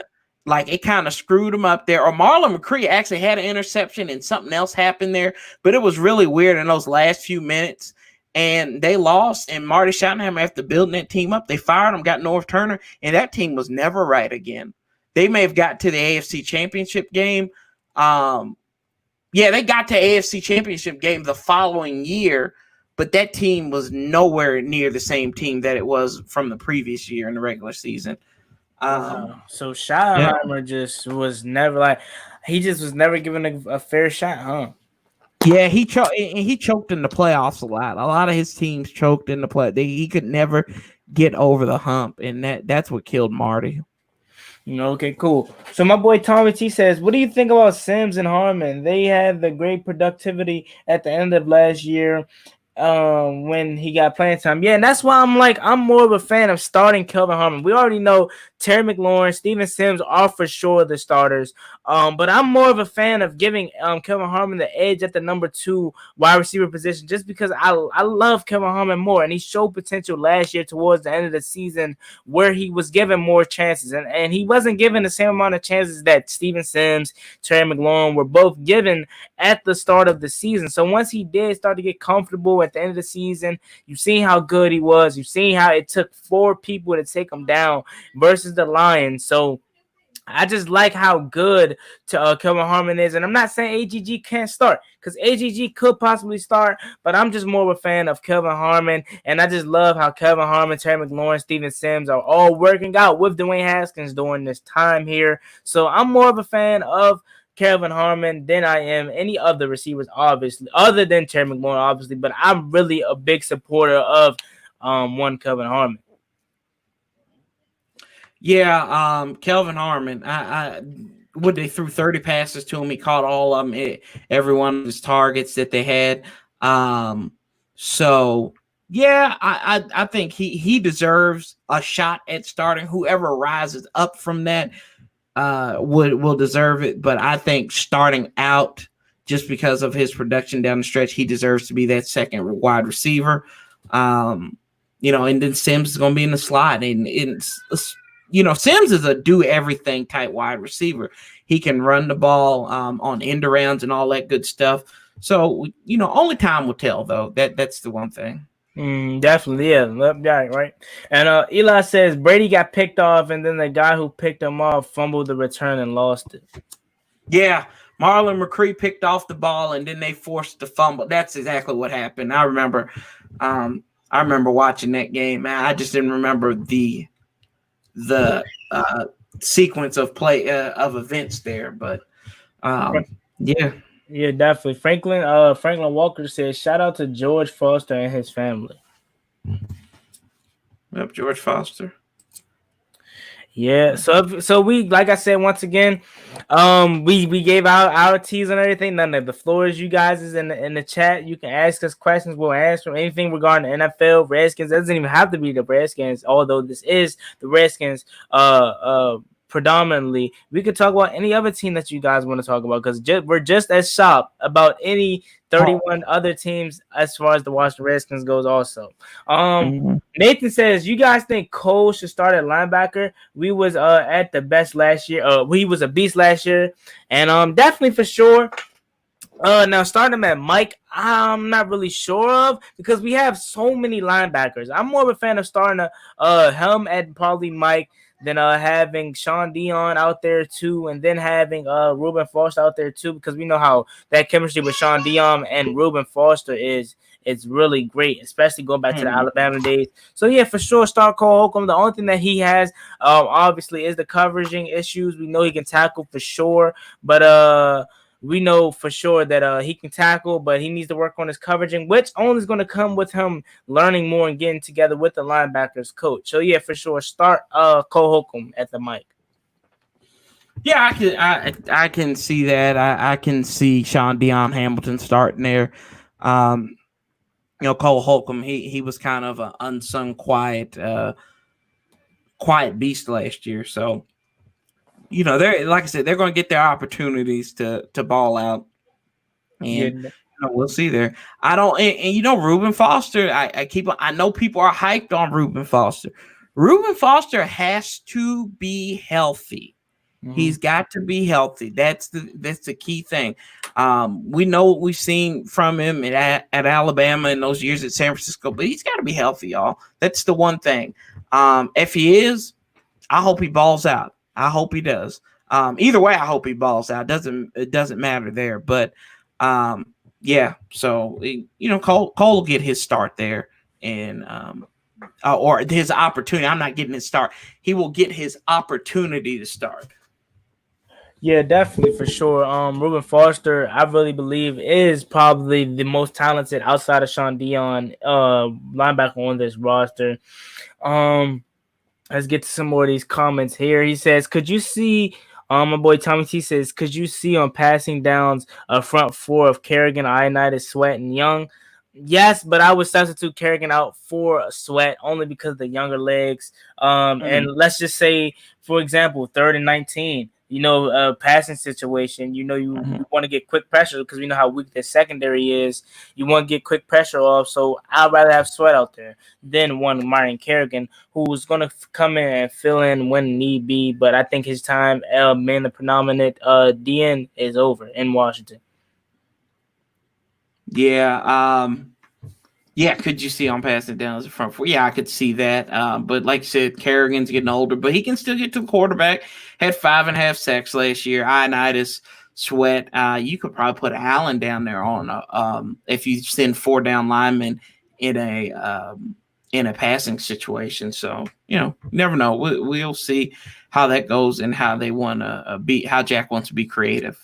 Speaker 2: like it kind of screwed him up there. Or Marlon McCree actually had an interception and something else happened there, but it was really weird in those last few minutes. And they lost, and Marty Schottenheimer, after building that team up, they fired him, got North Turner, and that team was never right again. They may have got to the AFC Championship game. They got to AFC Championship game the following year, but that team was nowhere near the same team that it was from the previous year in the regular season.
Speaker 1: So Schottenheimer just was never was never given a fair shot, huh?
Speaker 2: Yeah, he choked in the playoffs a lot. A lot of his teams choked in the play. He could never get over the hump, and that's what killed Marty.
Speaker 1: Okay, cool. So my boy Tommy T says, what do you think about Sims and Harmon? They had the great productivity at the end of last year. When he got playing time. Yeah, and that's why I'm more of a fan of starting Kelvin Harmon. We already know Terry McLaurin, Steven Sims are for sure the starters. But I'm more of a fan of giving Kelvin Harmon the edge at the number 2 wide receiver position, just because I love Kelvin Harmon more, and he showed potential last year towards the end of the season where he was given more chances, and he wasn't given the same amount of chances that Steven Sims, Terry McLaurin were both given at the start of the season. So once he did start to get comfortable at the end of the season, you've seen how good he was. You've seen how it took 4 people to take him down versus the Lions. So I just like how good Kelvin Harmon is. And I'm not saying AGG can't start, because AGG could possibly start, but I'm just more of a fan of Kelvin Harmon. And I just love how Kelvin Harmon, Terry McLaurin, Steven Sims are all working out with Dwayne Haskins during this time here. So I'm more of a fan of Kelvin Harmon than I am any of the receivers, obviously, other than Terry McLaurin, obviously. But I'm really a big supporter of one Kelvin Harmon.
Speaker 2: Yeah, Kelvin Harmon. They threw 30 passes to him. He caught all of them, every one of his targets that they had. So yeah, I think he deserves a shot at starting. Whoever rises up from that will deserve it. But I think starting out, just because of his production down the stretch, he deserves to be that second wide receiver. And then Sims is going to be in the slot, and Sims is a do everything type wide receiver. He can run the ball on end arounds and all that good stuff. So, only time will tell, though. That's the one thing.
Speaker 1: Definitely, yeah, right. And Eli says Brady got picked off, and then the guy who picked him off fumbled the return and lost it.
Speaker 2: Yeah, Marlon McCree picked off the ball, and then they forced the fumble. That's exactly what happened. I remember watching that game. I just didn't remember the sequence of play of events there, but yeah.
Speaker 1: Yeah, definitely. Franklin Walker says, shout out to George Foster and his family.
Speaker 2: Yep, George Foster.
Speaker 1: Yeah, so we, like I said, once again, we gave out our teas and everything. None of the floor is you guys is in the chat. You can ask us questions. We'll answer anything regarding the NFL, Redskins. It doesn't even have to be the Redskins, although this is the Redskins predominantly. We could talk about any other team that you guys want to talk about, because we're just as shocked about any 31 other teams as far as the Washington Redskins goes also. Nathan says, you guys think Cole should start at linebacker? We was at the best last year. He was a beast last year, and definitely for sure. Now starting him at Mike, I'm not really sure of, because we have so many linebackers. I'm more of a fan of starting him at probably Mike, then having Sean Dion out there too, and then having Reuben Foster out there too, because we know how that chemistry with Sean Dion and Reuben Foster is really great, especially going back to the Alabama days. So yeah, for sure, start Cole Holcomb. The only thing that he has, obviously, is the coveraging issues. We know he can tackle for sure, but we know for sure that he can tackle, but he needs to work on his coveraging, which only is going to come with him learning more and getting together with the linebackers coach. So yeah, for sure, start Cole Holcomb at the mic.
Speaker 2: Yeah, I can see that. I can see Sean Dion Hamilton starting there. Um, Cole Holcomb, he was kind of an unsung quiet beast last year. So, they're, like I said, they're going to get their opportunities to ball out,
Speaker 1: Yeah,
Speaker 2: and we'll see there. I don't, and Reuben Foster. I know people are hyped on Reuben Foster. Reuben Foster has to be healthy.
Speaker 1: mm-hmm.
Speaker 2: He's got to be healthy. That's the key thing. We know what we've seen from him at Alabama in those years at San Francisco, but he's got to be healthy, y'all. That's the one thing. If he is, I hope he balls out. I hope he does. Either way, I hope he balls out. It doesn't matter there. But yeah. So Cole will get his start there, and or his opportunity. I'm not getting his start. He will get his opportunity to start.
Speaker 1: Yeah, definitely for sure. Reuben Foster, I really believe is probably the most talented outside of Sean Dion linebacker on this roster. Um, let's get to some more of these comments here. He says, "Could you see?" My boy Tommy T says, "Could you see on passing downs a front four of Kerrigan, Ioannidis, Sweat, and Young?" Yes, but I would substitute Kerrigan out for Sweat only because of the younger legs. And let's just say, for example, 3rd and 19. Passing situation. You want to get quick pressure because we know how weak their secondary is. You want to get quick pressure off. So I'd rather have Sweat out there than one Myron Kerrigan, who's going to come in and fill in when need be. But I think his time, being the predominant DN, is over in Washington.
Speaker 2: Yeah. Yeah, could you see on passing down as a front four? Yeah, I could see that. But like you said, Kerrigan's getting older, but he can still get to the quarterback. Had 5.5 sacks last year. Ioannidis, Sweat. You could probably put Allen down there on if you send 4 down linemen in a passing situation. So never know. We'll see how that goes and how they want to be. How Jack wants to be creative.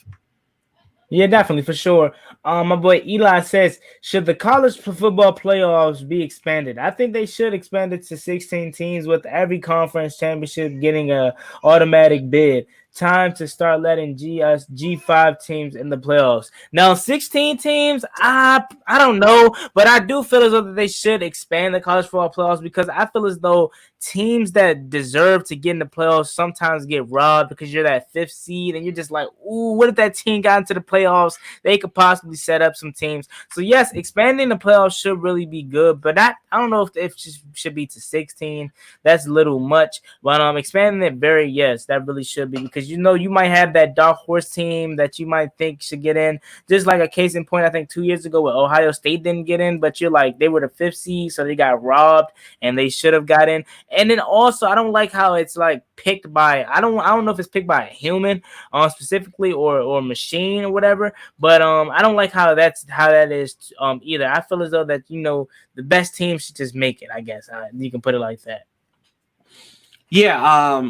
Speaker 1: Yeah, definitely for sure. My boy Eli says, should the college football playoffs be expanded? I think they should expand it to 16 teams with every conference championship getting a automatic bid. Time to start letting G5 teams in the playoffs. Now, 16 teams, I don't know, but I do feel as though that they should expand the college football playoffs because I feel as though teams that deserve to get in the playoffs sometimes get robbed because you're that 5th seed and you're just like, ooh, what if that team got into the playoffs? They could possibly set up some teams. So yes, expanding the playoffs should really be good, but I don't know if it should be to 16. That's a little much, but expanding it, yes, that really should be because you might have that dark horse team that you might think should get in. Just like a case in point, I think 2 years ago where Ohio State didn't get in, but you're like they were the 5th seed, so they got robbed and they should have got in. And then also, I don't like how it's like picked by I don't know if it's picked by a human specifically or machine or whatever. But I don't like how that is either. I feel as though that the best team should just make it. I guess you can put it like that.
Speaker 2: Yeah.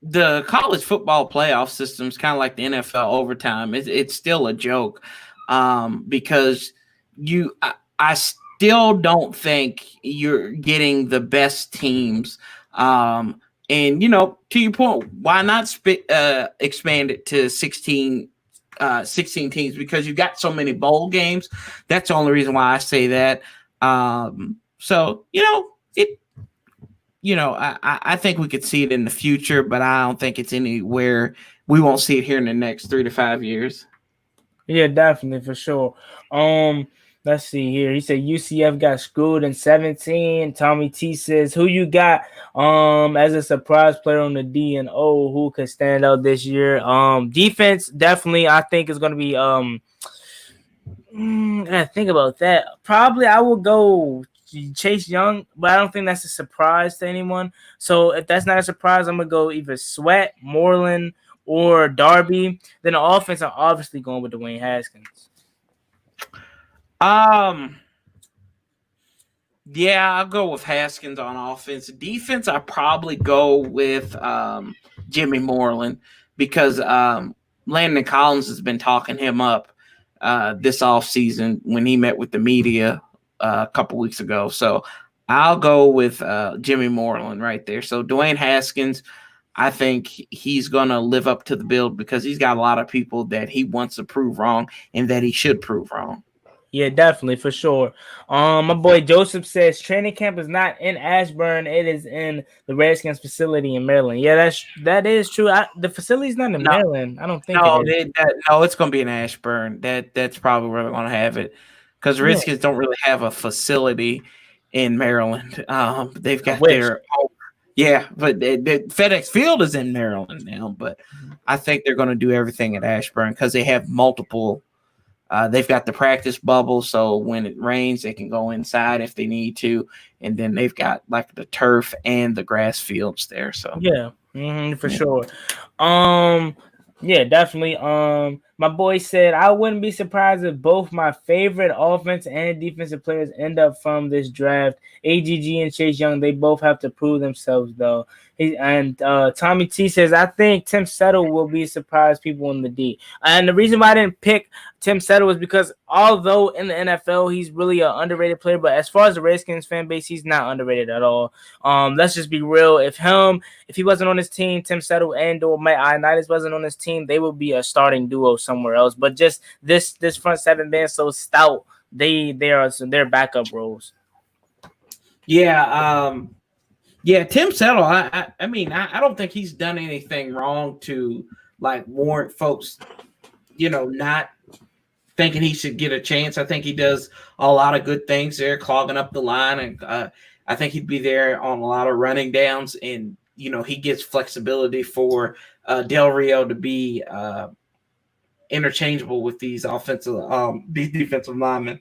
Speaker 2: The college football playoff system is kind of like the NFL overtime. It's still a joke because I still don't think you're getting the best teams. And to your point, why not expand it to 16 teams? Because you've got so many bowl games. That's the only reason why I say that. So I think we could see it in the future, but I don't think it's anywhere. We won't see it here in the next 3 to 5 years.
Speaker 1: Yeah, definitely for sure. Let's see here. He said UCF got screwed in 17. Tommy T says, who you got as a surprise player on the D and O who could stand out this year? Defense definitely I think is gonna be I gotta think about that. Probably I will go Chase Young, but I don't think that's a surprise to anyone. So if that's not a surprise, I'm gonna go either Sweat, Moreland, or Darby. Then the offense, I'm obviously going with Dwayne Haskins.
Speaker 2: Yeah, I'll go with Haskins on offense. Defense, I probably go with Jimmy Moreland because Landon Collins has been talking him up this offseason when he met with the media a couple weeks ago. So I'll go with Jimmy Moreland right there. So Dwayne Haskins, I think he's going to live up to the build because he's got a lot of people that he wants to prove wrong and that he should prove wrong.
Speaker 1: Yeah, definitely for sure. My boy Joseph says training camp is not in Ashburn; it is in the Redskins facility in Maryland. Yeah, that is true. The facility's not in
Speaker 2: No,
Speaker 1: Maryland. I don't think it
Speaker 2: no,
Speaker 1: is.
Speaker 2: no, it's going to be in Ashburn. That's probably where they're going to have it because
Speaker 1: Yeah,
Speaker 2: Redskins don't really have a facility in Maryland. They've
Speaker 1: I
Speaker 2: got
Speaker 1: wish.
Speaker 2: their yeah, but the FedEx Field is in Maryland now. But I think they're going to do everything at Ashburn because they have multiple. They've got the practice bubble, so when it rains, they can go inside if they need to, and then they've got like the turf and the grass fields there. So
Speaker 1: Yeah, for sure. Um, yeah, definitely. My boy said I wouldn't be surprised if both my favorite offense and defensive players end up from this draft. AGG and Chase Young, they both have to prove themselves though. Tommy T says I think Tim Settle will be surprised people in the D. And the reason why I didn't pick Tim Settle is because although in the NFL he's really an underrated player, but as far as the Redskins fan base, he's not underrated at all. Let's just be real. If he wasn't on his team, Tim Settle and or Mike Ioannidis wasn't on his team, they would be a starting duo somewhere else. But just this front seven being so stout, they're backup roles.
Speaker 2: yeah, Tim Settle. I mean, I don't think he's done anything wrong to like warrant folks, not thinking he should get a chance. I think he does a lot of good things there, clogging up the line, and I think he'd be there on a lot of running downs. And he gets flexibility for Del Rio to be interchangeable with these defensive linemen.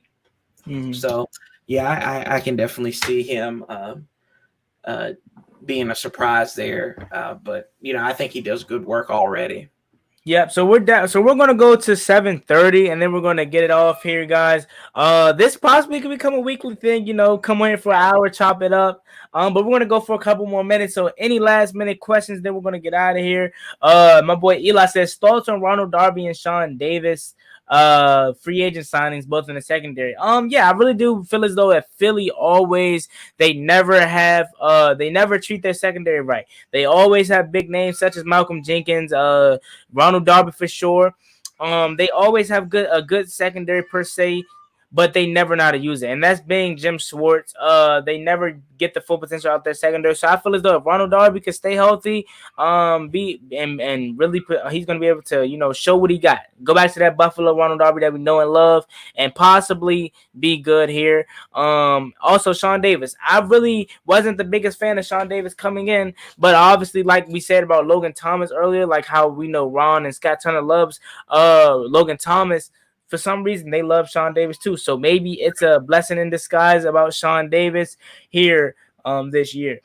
Speaker 1: Mm-hmm.
Speaker 2: So yeah, I can definitely see him being a surprise there. But I think he does good work already.
Speaker 1: Yep. So we're down. So we're gonna go to 7:30, and then we're gonna get it off here, guys. This possibly could become a weekly thing. Come in for an hour, chop it up. But we're gonna go for a couple more minutes. So any last minute questions? Then we're gonna get out of here. My boy Eli says thoughts on Ronald Darby and Sean Davis. Free agent signings both in the secondary. Yeah, I really do feel as though at Philly they never treat their secondary right. They always have big names such as Malcolm Jenkins, Ronald Darby for sure. They always have a good secondary per se, but they never know how to use it. And that's being Jim Schwartz. They never get the full potential out their secondary. So I feel as though if Ronald Darby can stay healthy, and really he's gonna be able to, show what he got. Go back to that Buffalo Ronald Darby that we know and love, and possibly be good here. Also Sean Davis. I really wasn't the biggest fan of Sean Davis coming in, but obviously, like we said about Logan Thomas earlier, like how we know Ron and Scott Turner loves Logan Thomas. For some reason, they love Sean Davis too. So maybe it's a blessing in disguise about Sean Davis here this year.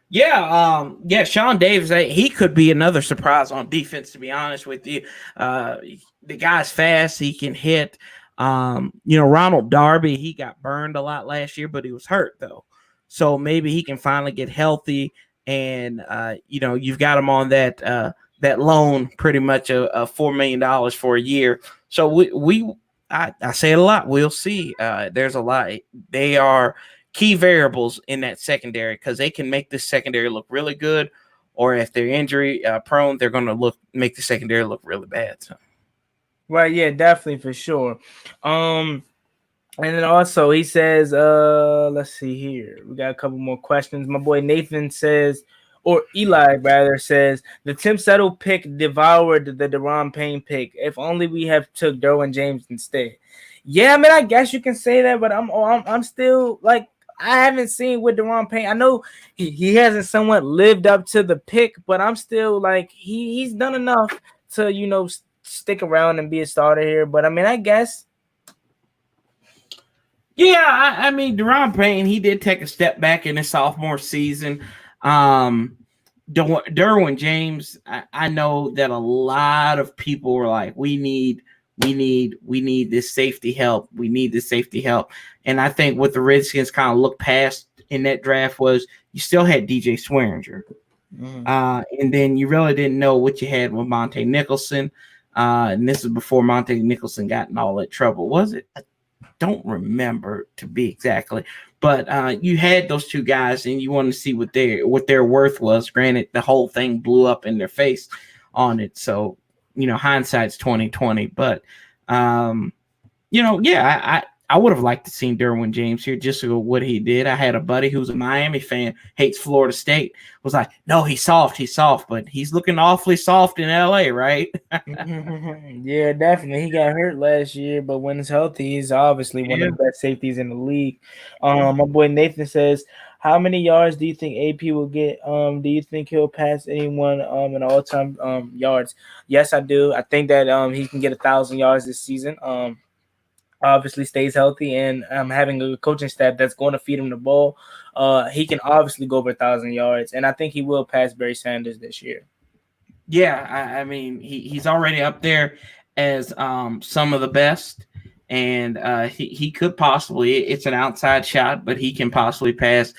Speaker 2: Yeah, Sean Davis, he could be another surprise on defense, to be honest with you. The guy's fast, he can hit. Ronald Darby, he got burned a lot last year, but he was hurt though. So maybe he can finally get healthy, and you've got him on that loan, pretty much a $4 million for a year. So I say it a lot. We'll see. There's a lot. They are key variables in that secondary because they can make this secondary look really good, or if they're injury prone, they're going to make the secondary look really bad. So.
Speaker 1: Right. Yeah, definitely for sure. And then also he says, let's see here. We got a couple more questions. My boy Nathan says, or Eli rather says, the Tim Settle pick devoured the Deron Payne pick. If only we have took Derwin James instead. Yeah, I mean, I guess you can say that, but I'm still like, I haven't seen with Deron Payne. I know he hasn't somewhat lived up to the pick, but I'm still like he's done enough to stick around and be a starter here. But I mean, I guess.
Speaker 2: Yeah, I mean, Deron Payne, he did take a step back in his sophomore season. Derwin James, I know that a lot of people were like, we need this safety help. We need this safety help. And I think what the Redskins kind of looked past in that draft was you still had DJ Swearinger. Mm-hmm. And then you really didn't know what you had with Monte Nicholson. And this is before Monte Nicholson got in all that trouble, was it? don't remember to be exactly, but you had those two guys, and you wanted to see what their worth was. Granted, the whole thing blew up in their face on it, so hindsight's 2020. But yeah, I would have liked to see Derwin James here just to what he did. I had a buddy who's a Miami fan, hates Florida State, was like, no, he's soft, but he's looking awfully soft in LA, right?
Speaker 1: Yeah, definitely. He got hurt last year, but when he's healthy, he's obviously one of the best safeties in the league. My boy Nathan says, how many yards do you think AP will get? Do you think he'll pass anyone in all-time yards? Yes, I do. I think that he can get 1,000 yards this season. Obviously stays healthy, and having a coaching staff that's going to feed him the ball, he can obviously go over 1,000 yards, and I think he will pass Barry Sanders this year.
Speaker 2: Yeah, I mean he's already up there as some of the best, and he could possibly. It's an outside shot, but he can possibly pass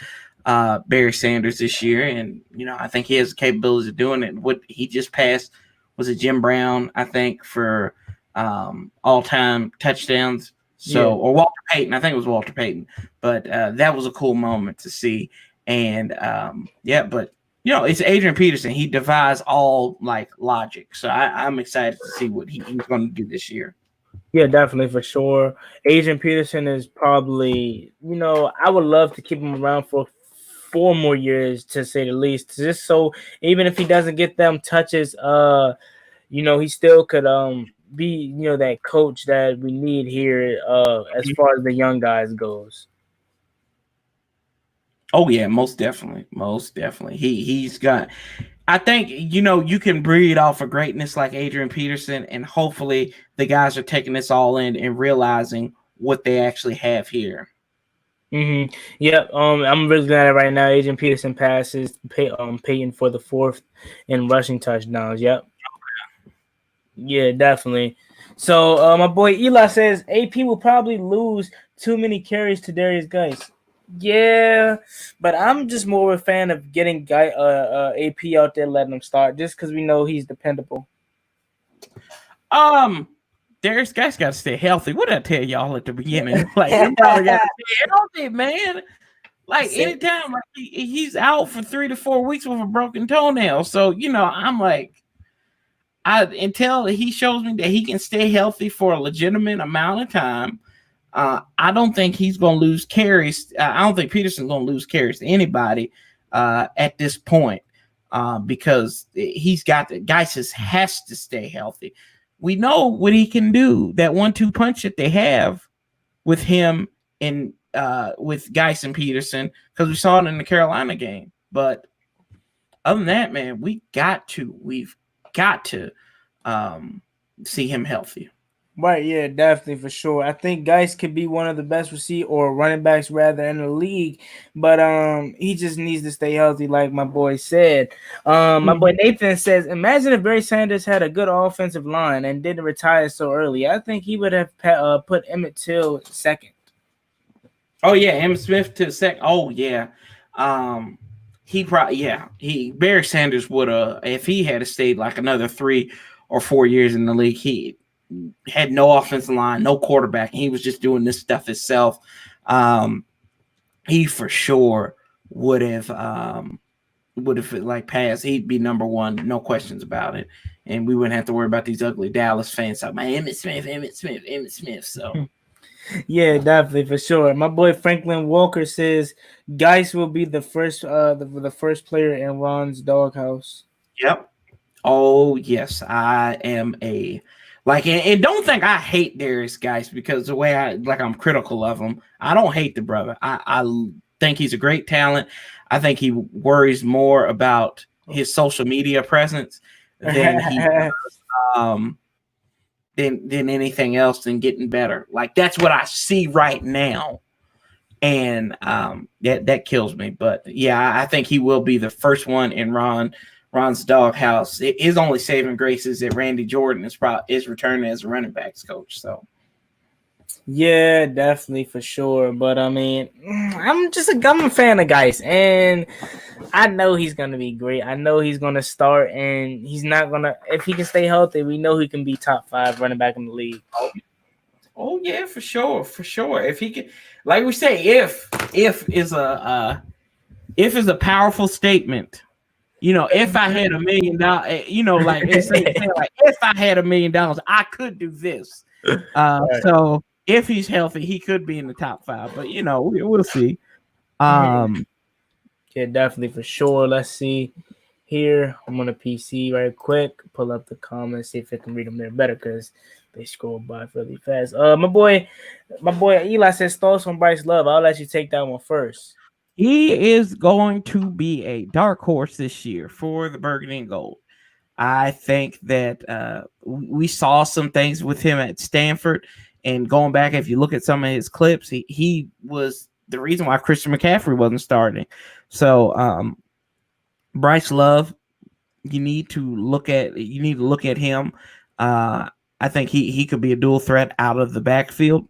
Speaker 2: Barry Sanders this year, and I think he has the capabilities of doing it. What he just passed was a Jim Brown, I think, for all-time touchdowns. So, or Walter Payton, I think it was Walter Payton, but that was a cool moment to see. And but it's Adrian Peterson. He defies all logic. So I'm excited to see what he's going to do this year.
Speaker 1: Yeah, definitely, for sure. Adrian Peterson is probably, I would love to keep him around for 4 more years, to say the least. Just so even if he doesn't get them touches, he still could be that coach that we need here as far as the young guys goes.
Speaker 2: Oh yeah, most definitely. He's got, I think you can breed off of greatness like Adrian Peterson, and hopefully the guys are taking this all in and realizing what they actually have here.
Speaker 1: Mm-hmm. Yep. I'm really glad right now Adrian Peterson passes Peyton for the 4th in rushing touchdowns. Yep. Yeah, definitely. So my boy Eli says AP will probably lose too many carries to Darius Geis. Yeah, but I'm just more of a fan of getting AP out there, letting him start, just because we know he's dependable.
Speaker 2: Darius Geis got to stay healthy. What did I tell y'all at the beginning? Like, you probably got to stay healthy, man. Like, anytime he's out for 3 to 4 weeks with a broken toenail. So, I'm like, until he shows me that he can stay healthy for a legitimate amount of time, I don't think he's going to lose carries. I don't think Peterson's going to lose carries to anybody at this point because he's got the Geis has to stay healthy. We know what he can do. That 1-2 punch that they have with him and with Geis and Peterson, because we saw it in the Carolina game. But other than that, man, we've got to see him healthy.
Speaker 1: Right, yeah, definitely, for sure. I think Geis could be one of the best or running backs rather in the league, but he just needs to stay healthy, like my boy said. My boy Nathan says, imagine if Barry Sanders had a good offensive line and didn't retire so early. I think he would have put Emmett Till second.
Speaker 2: Oh yeah, Emmett Smith to second. Oh yeah. Barry Sanders would have, if he had stayed like another 3 or 4 years in the league, he had no offensive line, no quarterback, and he was just doing this stuff himself. He for sure would have passed. He'd be number 1, no questions about it, and we wouldn't have to worry about these ugly Dallas fans talking about Emmett Smith. So.
Speaker 1: Yeah, definitely, for sure. My boy Franklin Walker says Geis will be the first the first player in Ron's doghouse.
Speaker 2: Yep. Oh yes, I am and don't think I hate Darius Geis because the way I'm critical of him. I don't hate the brother. I think he's a great talent. I think he worries more about his social media presence than he does, than anything else, than getting better. Like, that's what I see right now. And that kills me. But yeah, I think he will be the first one in Ron's doghouse. His only saving grace is that Randy Jordan is returning as a running backs coach. So
Speaker 1: yeah, definitely, for sure. But I mean, I'm a fan of Geis, and I know he's gonna be great. I know he's gonna start, and he's not gonna. If he can stay healthy, we know he can be top 5 running back in the league.
Speaker 2: Oh yeah, for sure, for sure. If he can, like we say, if is a powerful statement. You know, if I had $1 million, you know, like it's saying like if I had $1 million, I could do this.
Speaker 1: Right.
Speaker 2: So if he's healthy, he could be in the top 5. But you know, we'll see.
Speaker 1: Yeah, definitely for sure. Let's see here. I'm on a PC right quick. Pull up the comments, see if I can read them there better because they scroll by really fast. My boy Eli says thoughts on Bryce Love. I'll let you take that one first.
Speaker 2: He is going to be a dark horse this year for the Burgundy and Gold. I think that we saw some things with him at Stanford, and going back, if you look at some of his clips, he was the reason why Christian McCaffrey wasn't starting. So Bryce Love, you need to look at him. I think he could be a dual threat out of the backfield.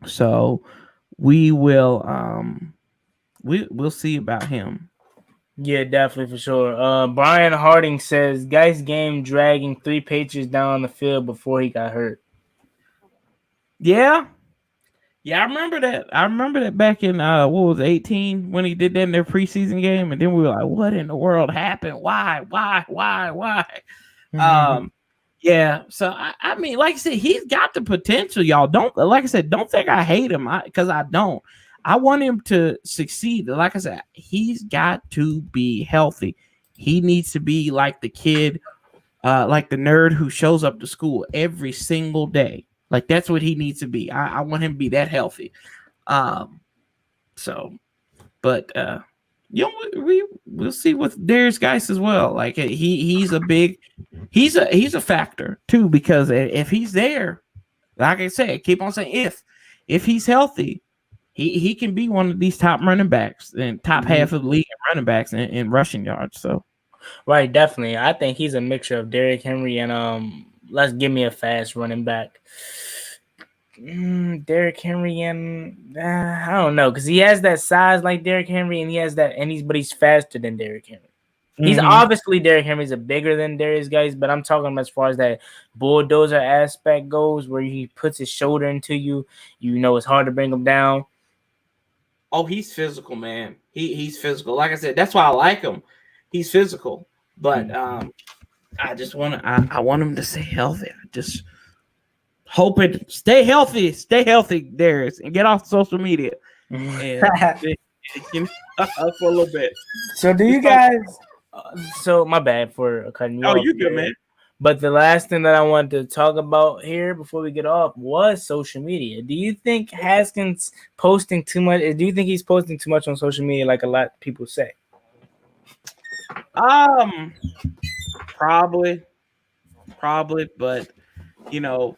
Speaker 2: So we will we'll see about him.
Speaker 1: Yeah, definitely for sure. Brian Harding says Geist game dragging 3 Patriots down the field before he got hurt.
Speaker 2: Yeah, I remember that. I remember that back in what was it, 18 when he did that in their preseason game, and then we were like, "What in the world happened? Why? Yeah. So I mean, like I said, he's got the potential. Y'all don't like I said, don't think I hate him because I don't. I want him to succeed. Like I said, he's got to be healthy. He needs to be like the kid, like the nerd who shows up to school every single day. Like that's what he needs to be. I want him to be that healthy. But you know, we'll see with Darius Geis as well. Like he's a factor too, because if he's there, like I said, keep on saying if he's healthy, he can be one of these top running backs and top half of the league in running backs in rushing yards. So
Speaker 1: right, definitely. I think he's a mixture of Derrick Henry and let's give me a fast running back. Derrick Henry and I don't know because he has that size like Derrick Henry and he has that and he's faster than Derrick Henry. He's obviously Derrick Henry's a bigger than Darius Geis, but I'm talking as far as that bulldozer aspect goes, where he puts his shoulder into you. You know, it's hard to bring him down.
Speaker 2: Oh, he's physical, man. He's physical. Like I said, that's why I like him. He's physical, but I just want I want him to stay healthy. I just hope it stay healthy, Darius, and get off social media and for a little bit.
Speaker 1: So do you guys? So my bad for cutting you off.
Speaker 2: Oh, you good, man.
Speaker 1: But the last thing that I wanted to talk about here before we get off was social media. Do you think Haskins posting too much? Do you think he's posting too much on social media, like a lot of people say?
Speaker 2: Probably, but you know,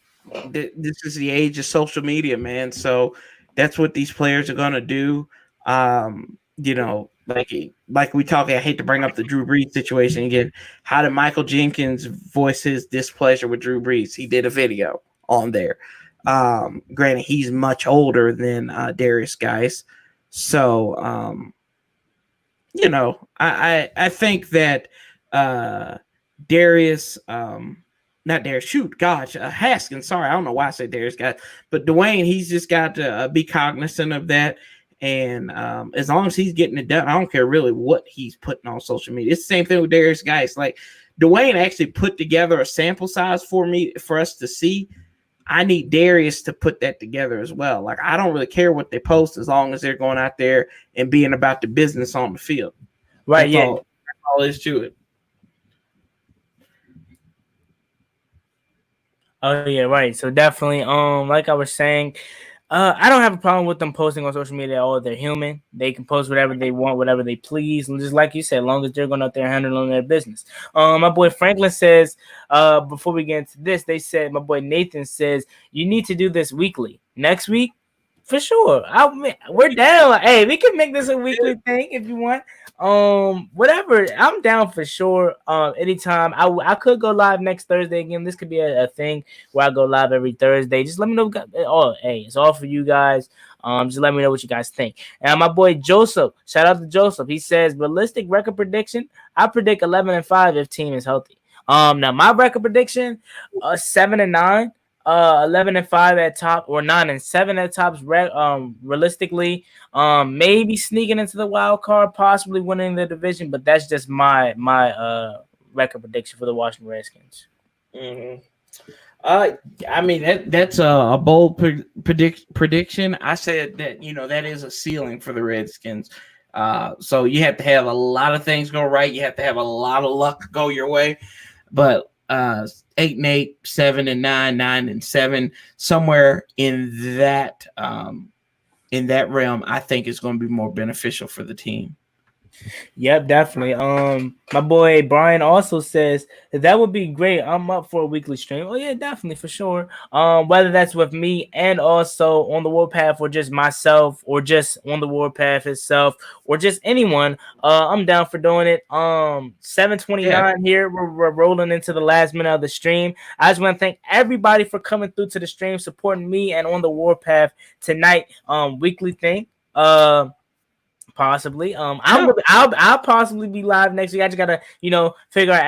Speaker 2: this is the age of social media, man. So that's what these players are gonna do. You know, like we talk. I hate to bring up the Drew Brees situation again. How did Michael Jenkins voice his displeasure with Drew Brees? He did a video on there. Granted, he's much older than Darius Geis, so you know, I think that Darius, not Darius, shoot, gosh, Haskins. Sorry, I don't know why I said Darius Geis, but Dwayne, he's just got to be cognizant of that. And as long as he's getting it done, I don't care really what he's putting on social media. It's the same thing with Darius Geis. Like Dwayne actually put together a sample size for us to see. I need Darius to put that together as well. Like I don't really care what they post as long as they're going out there and being about the business on the field.
Speaker 1: Right?
Speaker 2: That's all is to it.
Speaker 1: Oh yeah, right. So definitely, like I was saying, I don't have a problem with them posting on social media. Oh, they're human. They can post whatever they want, whatever they please, and just like you said, as long as they're going out there handling their business. My boy Franklin says, before we get into this, they said my boy Nathan says you need to do this weekly. Next week, for sure. We're down. Hey, we can make this a weekly thing if you want. Whatever. I'm down for sure. Anytime. I could go live next Thursday again. This could be a thing where I go live every Thursday. Just let me know. Oh, hey, it's all for you guys. Just let me know what you guys think. And my boy Joseph, shout out to Joseph. He says realistic record prediction. I predict 11-5 if team is healthy. Now my record prediction, 7-9. 11-5 at top, or 9-7 at tops. Realistically, maybe sneaking into the wild card, possibly winning the division. But that's just my record prediction for the Washington Redskins.
Speaker 2: Mm-hmm. I mean that's a bold prediction. I said that that is a ceiling for the Redskins. So you have to have a lot of things go right. You have to have a lot of luck go your way. But 8-8, 7-9, 9-7, somewhere in that realm, I think is going to be more beneficial for the team.
Speaker 1: Yep, definitely. My boy Brian also says that would be great. I'm up for a weekly stream. Oh yeah, definitely for sure. Whether that's with me and also on the Warpath, or just myself, or just on the Warpath itself, or just anyone, I'm down for doing it. 7:29 here. We're rolling into the last minute of the stream. I just want to thank everybody for coming through to the stream, supporting me and on the Warpath tonight. Weekly thing. Possibly. I'll possibly be live next week. I just gotta, figure out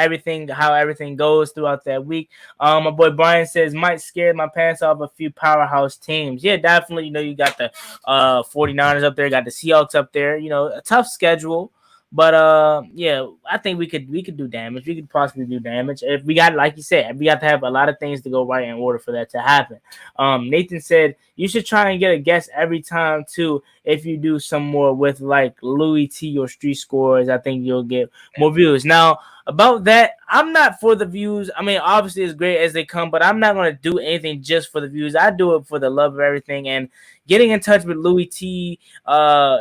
Speaker 1: how everything goes throughout that week. My boy Brian says might scare my pants off a few powerhouse teams. Yeah, definitely. You got the 49ers up there, got the Seahawks up there, a tough schedule. But yeah, I think we could do damage. We could possibly do damage if we got, like you said, we got to have a lot of things to go right in order for that to happen. Nathan said you should try and get a guest every time too. If you do some more with like Liliittttt or Street Scores, I think you'll get more views. Now, about that, I'm not for the views. I mean, obviously as great as they come, but I'm not going to do anything just for the views. I do it for the love of everything. And getting in touch with Liliittttt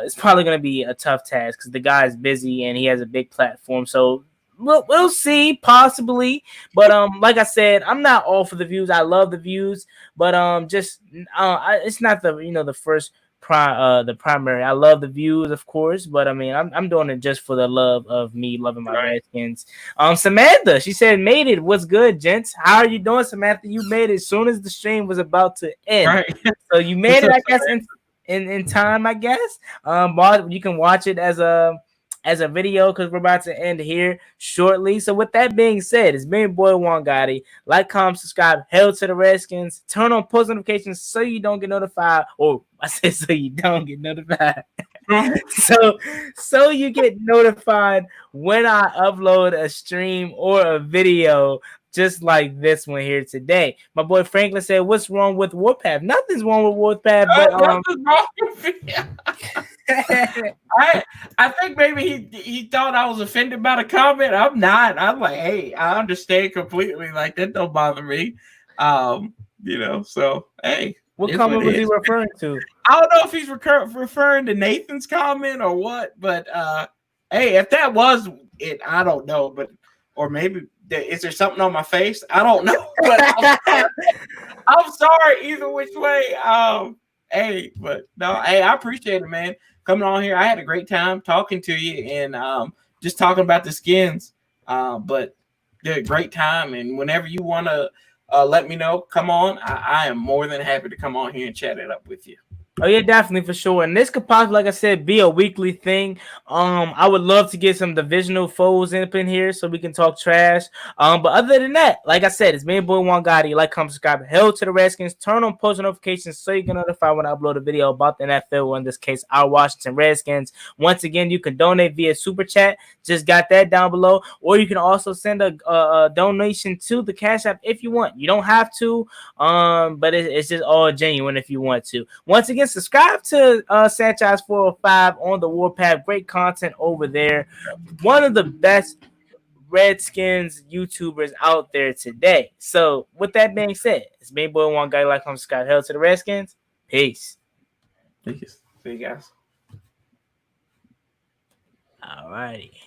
Speaker 1: is probably going to be a tough task because the guy is busy and he has a big platform. So we'll see, possibly. But like I said, I'm not all for the views. I love the views, but it's not the first the primary. I love the views, of course, but I mean, I'm doing it just for the love of me loving my Redskins. Samantha, she said, made it. What's good, gents? How are you doing, Samantha? You made it as soon as the stream was about to end. Right. So you made it, I guess, in time, I guess. You can watch it as a video because we're about to end here shortly. So with that being said, it's been your boy Juan Gotti. Like, comment, subscribe, hail to the Redskins. Turn on post notifications so you don't get notified. Or I said so you don't get notified. so you get notified when I upload a stream or a video just like this one here today. My boy Franklin said, what's wrong with Warpath? Nothing's wrong with Warpath, but
Speaker 2: nothing's wrong with I think maybe he thought I was offended by the comment. I'm not. I'm like, hey, I understand completely. Like, that don't bother me. So hey.
Speaker 1: What comment was he referring to?
Speaker 2: I don't know if he's referring to Nathan's comment or what, but hey, if that was it, I don't know. But or maybe is there something on my face? I don't know. But I'm sorry either which way. Hey, but no, hey, I appreciate it, man. Coming on here, I had a great time talking to you and just talking about the Skins. But yeah, great time, and whenever you want to let me know, come on. I am more than happy to come on here and chat it up with you.
Speaker 1: Oh yeah, definitely for sure. And this could possibly, like I said, be a weekly thing. I would love to get some divisional foes up in here so we can talk trash. But other than that, like I said, it's me and boy Juan Gotti. Like, comment, subscribe, hail to the Redskins. Turn on post notifications so you can notify when I upload a video about the NFL, or in this case, our Washington Redskins. Once again, you can donate via Super Chat. Just got that down below. Or you can also send a donation to the Cash App if you want. You don't have to, but it's just all genuine if you want to. Once again, subscribe to Sanchez 405 on the Warpath. Great content over there. One of the best Redskins YouTubers out there today. So with that being said, it's me, boy, one guy like him, Scott. Hell to the Redskins. Peace.
Speaker 2: Peace. See you guys.
Speaker 1: All righty.